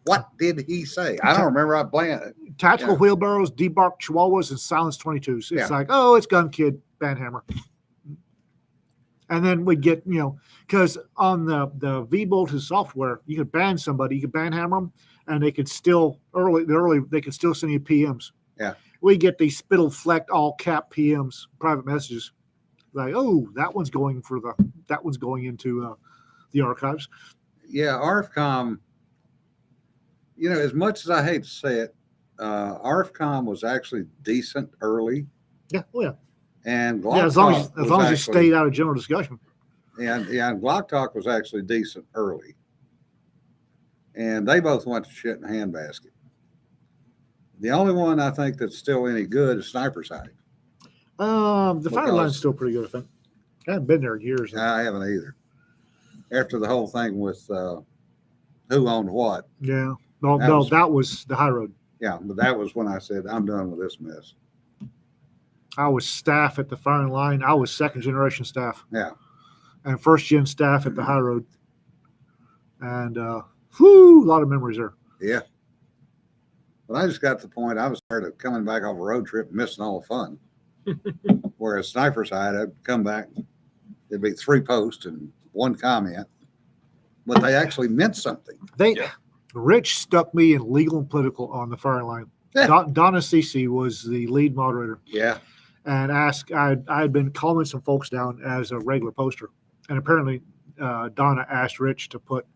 What did he say? I don't remember. I playing it. Tactical Yeah. wheelbarrows, debarked chihuahuas, and silenced 22s. It's Yeah. like, oh, it's Gun Kid, Banhammer. And then we'd get, because on the V-Bolted software, you could ban somebody, you could banhammer them, and they could still they could still send you PMs. Yeah. We get these spittle flecked all cap PMs, private messages. Like, oh, that one's going into the archives. Yeah, ARFCOM, as much as I hate to say it, ARFCOM was actually decent early. Yeah, oh yeah. And Glock Yeah, as long as Talk you was stayed out of general discussion. and Glock Talk was actually decent early. And they both went to shit in a handbasket. The only one I think that's still any good is Sniper Side. The fire Because- line's still pretty good, I think. I haven't been there in years. I haven't either. After the whole thing with who owned what. Yeah. That That was- was the high road. Yeah, but that was when I said, I'm done with this mess. I was staff at the firing line. I was second generation staff. Yeah. And first gen staff at the high road. And a lot of memories there. Yeah. But I just got to the point I was tired of coming back off a road trip and missing all the fun. Whereas Sniper Side, I'd come back, there'd be 3 posts and 1 comment, but they actually meant something. Yeah. Rich stuck me in legal and political on the firing line. Yeah. Donna Cece was the lead moderator. Yeah. And I had been calming some folks down as a regular poster. And apparently Donna asked Rich to put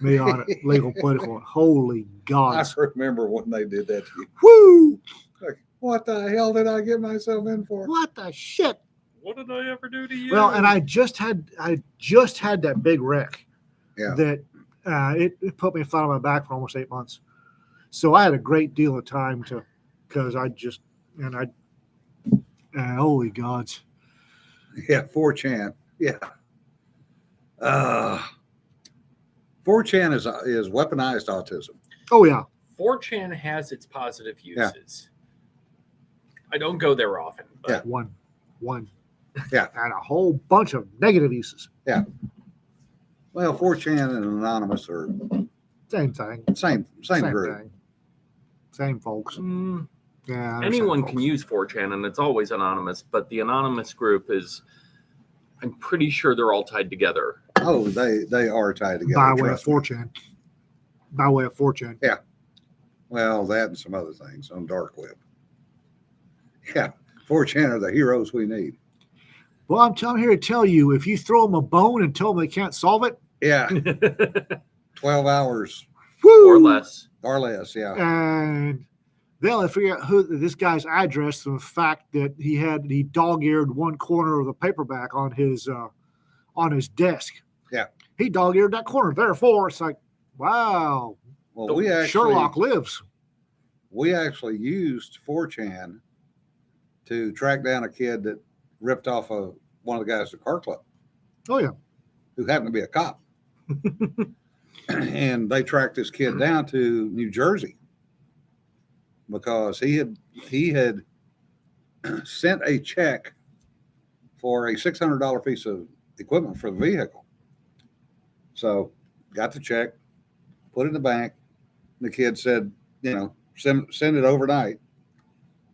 me on it, legal political. Holy I God. remember when they did that to you. Woo! Like, what the hell did I get myself in for? What the shit? What did I ever do to you? Well, and I just had that big wreck Yeah. that it put me flat on my back for almost 8 months. So I had a great deal of time because holy gods. Yeah, 4chan. Yeah. 4chan is weaponized autism. Oh yeah. 4chan has its positive Yeah. uses. I don't go there often. But Yeah. One. Yeah. And a whole bunch of negative uses. Well, 4chan and Anonymous are Same thing. same group. thing. Same folks. Mm, Yeah. they're anyone same can folks. use 4chan, and it's always anonymous. But the anonymous group is, I'm pretty sure they're all tied together. Oh, they are tied together. by way of trust me. 4chan. By way of 4chan. Well, that and some other things on dark web. Yeah, 4chan are the heroes we need. Well, I'm here to tell you, if you throw them a bone and tell them they can't solve it, Yeah, 12 hours woo, Or less. or less. Yeah, and they'll figure out who this guy's address from the fact that he dog-eared one corner of the paperback on his desk. Yeah. He dog-eared that corner. Therefore, it's like, Wow. Well, we actually Sherlock lives. used 4chan to track down a kid that ripped off one of the guys at the car club Oh yeah. who happened to be a cop. And they tracked this kid down to New Jersey because he had sent a check for a $600 piece of equipment for the vehicle. So got the check, put it in the bank. The kid said, send it overnight.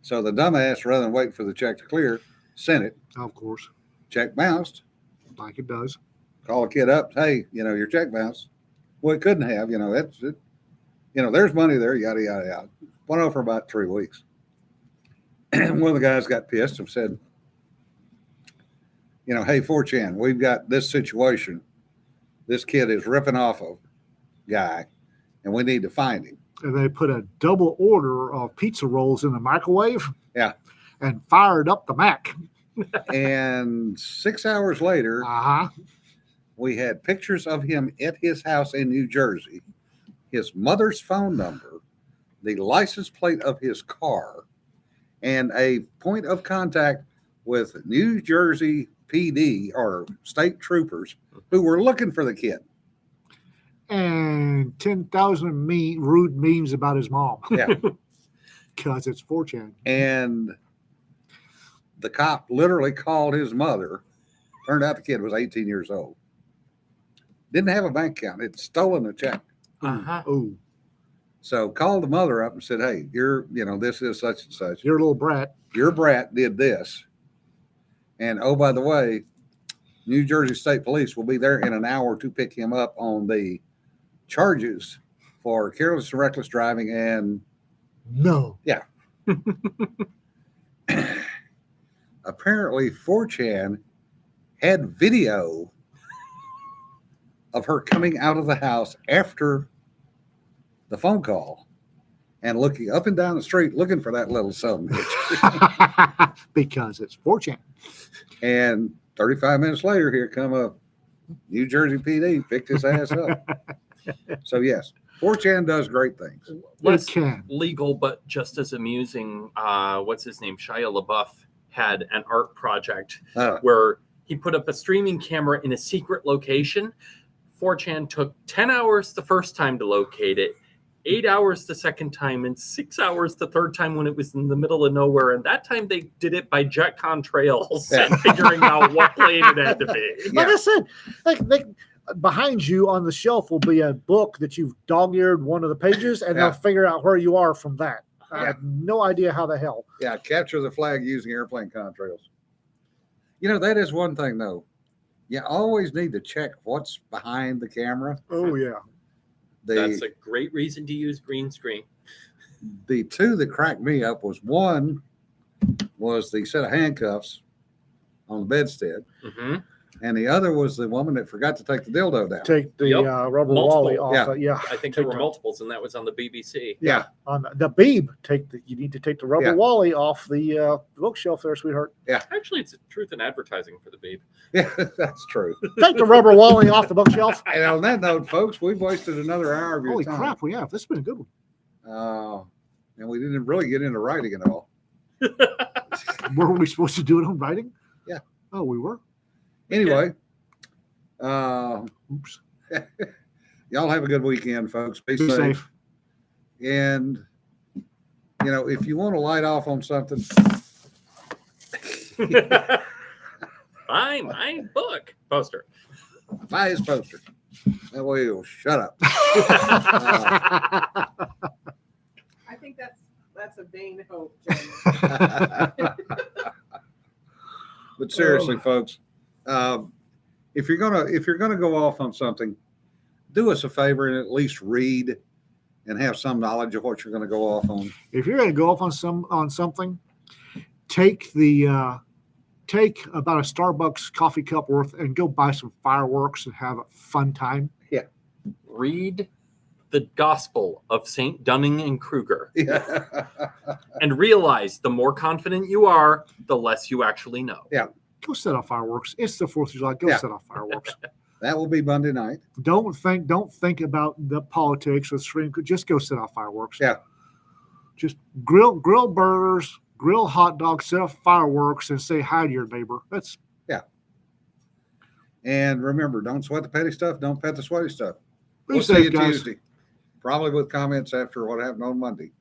So the dumbass, rather than wait for the check to clear, sent it. Of course. Check bounced. Like it does. Call a kid up. Hey, your check bounced. Well, it couldn't have. That's it. There's money there. Yada yada yada. Went on for about 3 weeks. And one of the guys got pissed and said, hey, 4chan, we've got this situation. This kid is ripping off a guy, and we need to find him. And they put a double order of pizza rolls in the microwave. Yeah. And fired up the Mac. And 6 hours later, Uh-huh. we had pictures of him at his house in New Jersey, his mother's phone number, the license plate of his car, and a point of contact with New Jersey PD or state troopers who were looking for the kid. And 10,000 rude memes about his mom. Yeah. Because it's 4chan. And the cop literally called his mother. Turned out the kid was 18 years old. Didn't have a bank account. Had stolen a check. Uh-huh. Oh, So called the mother up and said, hey, this is such and such. your little brat. Your brat did this. And oh, by the way, New Jersey State Police will be there in an hour to pick him up on the charges for careless and reckless driving. And No. apparently 4chan had video of her coming out of the house after the phone call and looking up and down the street looking for that little son. Because it's 4chan. And 35 minutes later, here come a New Jersey PD, picked his ass up. So yes, 4chan does great things. Less It can. legal, but just as amusing. What's his name? Shia LaBeouf had an art project Uh, where he put up a streaming camera in a secret location. 4chan took 10 hours the first time to locate it, 8 hours the second time, and 6 hours the third time when it was in the middle of nowhere. And that time they did it by jet contrails Yeah. and figuring out what plane it had to be. Like Yeah. I said, behind you on the shelf will be a book that you've dog-eared one of the pages, and Yeah. they'll figure out where you are from that. I Yeah. have no idea how the hell. Yeah, capture the flag using airplane contrails. That is one thing, though. You always need to check what's behind the camera. Oh yeah. That's The a great reason to use green screen. the two that cracked me up was one was the set of handcuffs on the bedstead, Mm-hmm. and the other was the woman that forgot to take the dildo down. Take the Yep. Rubber Multiple. Wally off. Yeah. Yeah. I think Take there were the- multiples, and that was on the BBC. Yeah, On the Beeb, you need to take the Rubber Yeah. Wally off the bookshelf there, sweetheart. Actually, it's a truth in advertising for the Babe. yeah, that's true. Take the Rubber Wally off the bookshelf. And on that note, folks, we've wasted another hour of your Holy time. crap, we have. This has been a good one. And we didn't really get into writing at all. Were we supposed to do it on writing? Yeah. Oh, we were? Anyway, Oops. y'all have a good weekend, folks. Be Be safe. safe. And, if you want to light off on something, My book poster. buy his poster. That way he'll shut up. I think that's a vain hope, Jen. But seriously, folks, if you're gonna go off on something, do us a favor and at least read and have some knowledge of what you're going to go off on. If you're going to go off on something, take about a Starbucks coffee cup worth and go buy some fireworks and have a fun time. Read the Gospel of St. Dunning and Kruger Yeah. and realize the more confident you are, the less you actually know. Go set off fireworks. It's the 4th of July. Go Yeah. set off fireworks. That will be Monday night. Don't think about the politics or stream. Just go set off fireworks. Yeah. Just grill burgers, grill hot dogs, set off fireworks, and say hi to your neighbor. That's And remember, don't sweat the petty stuff. Don't pet the sweaty stuff. be We'll see safe, you guys. Tuesday. Probably with comments after what happened on Monday.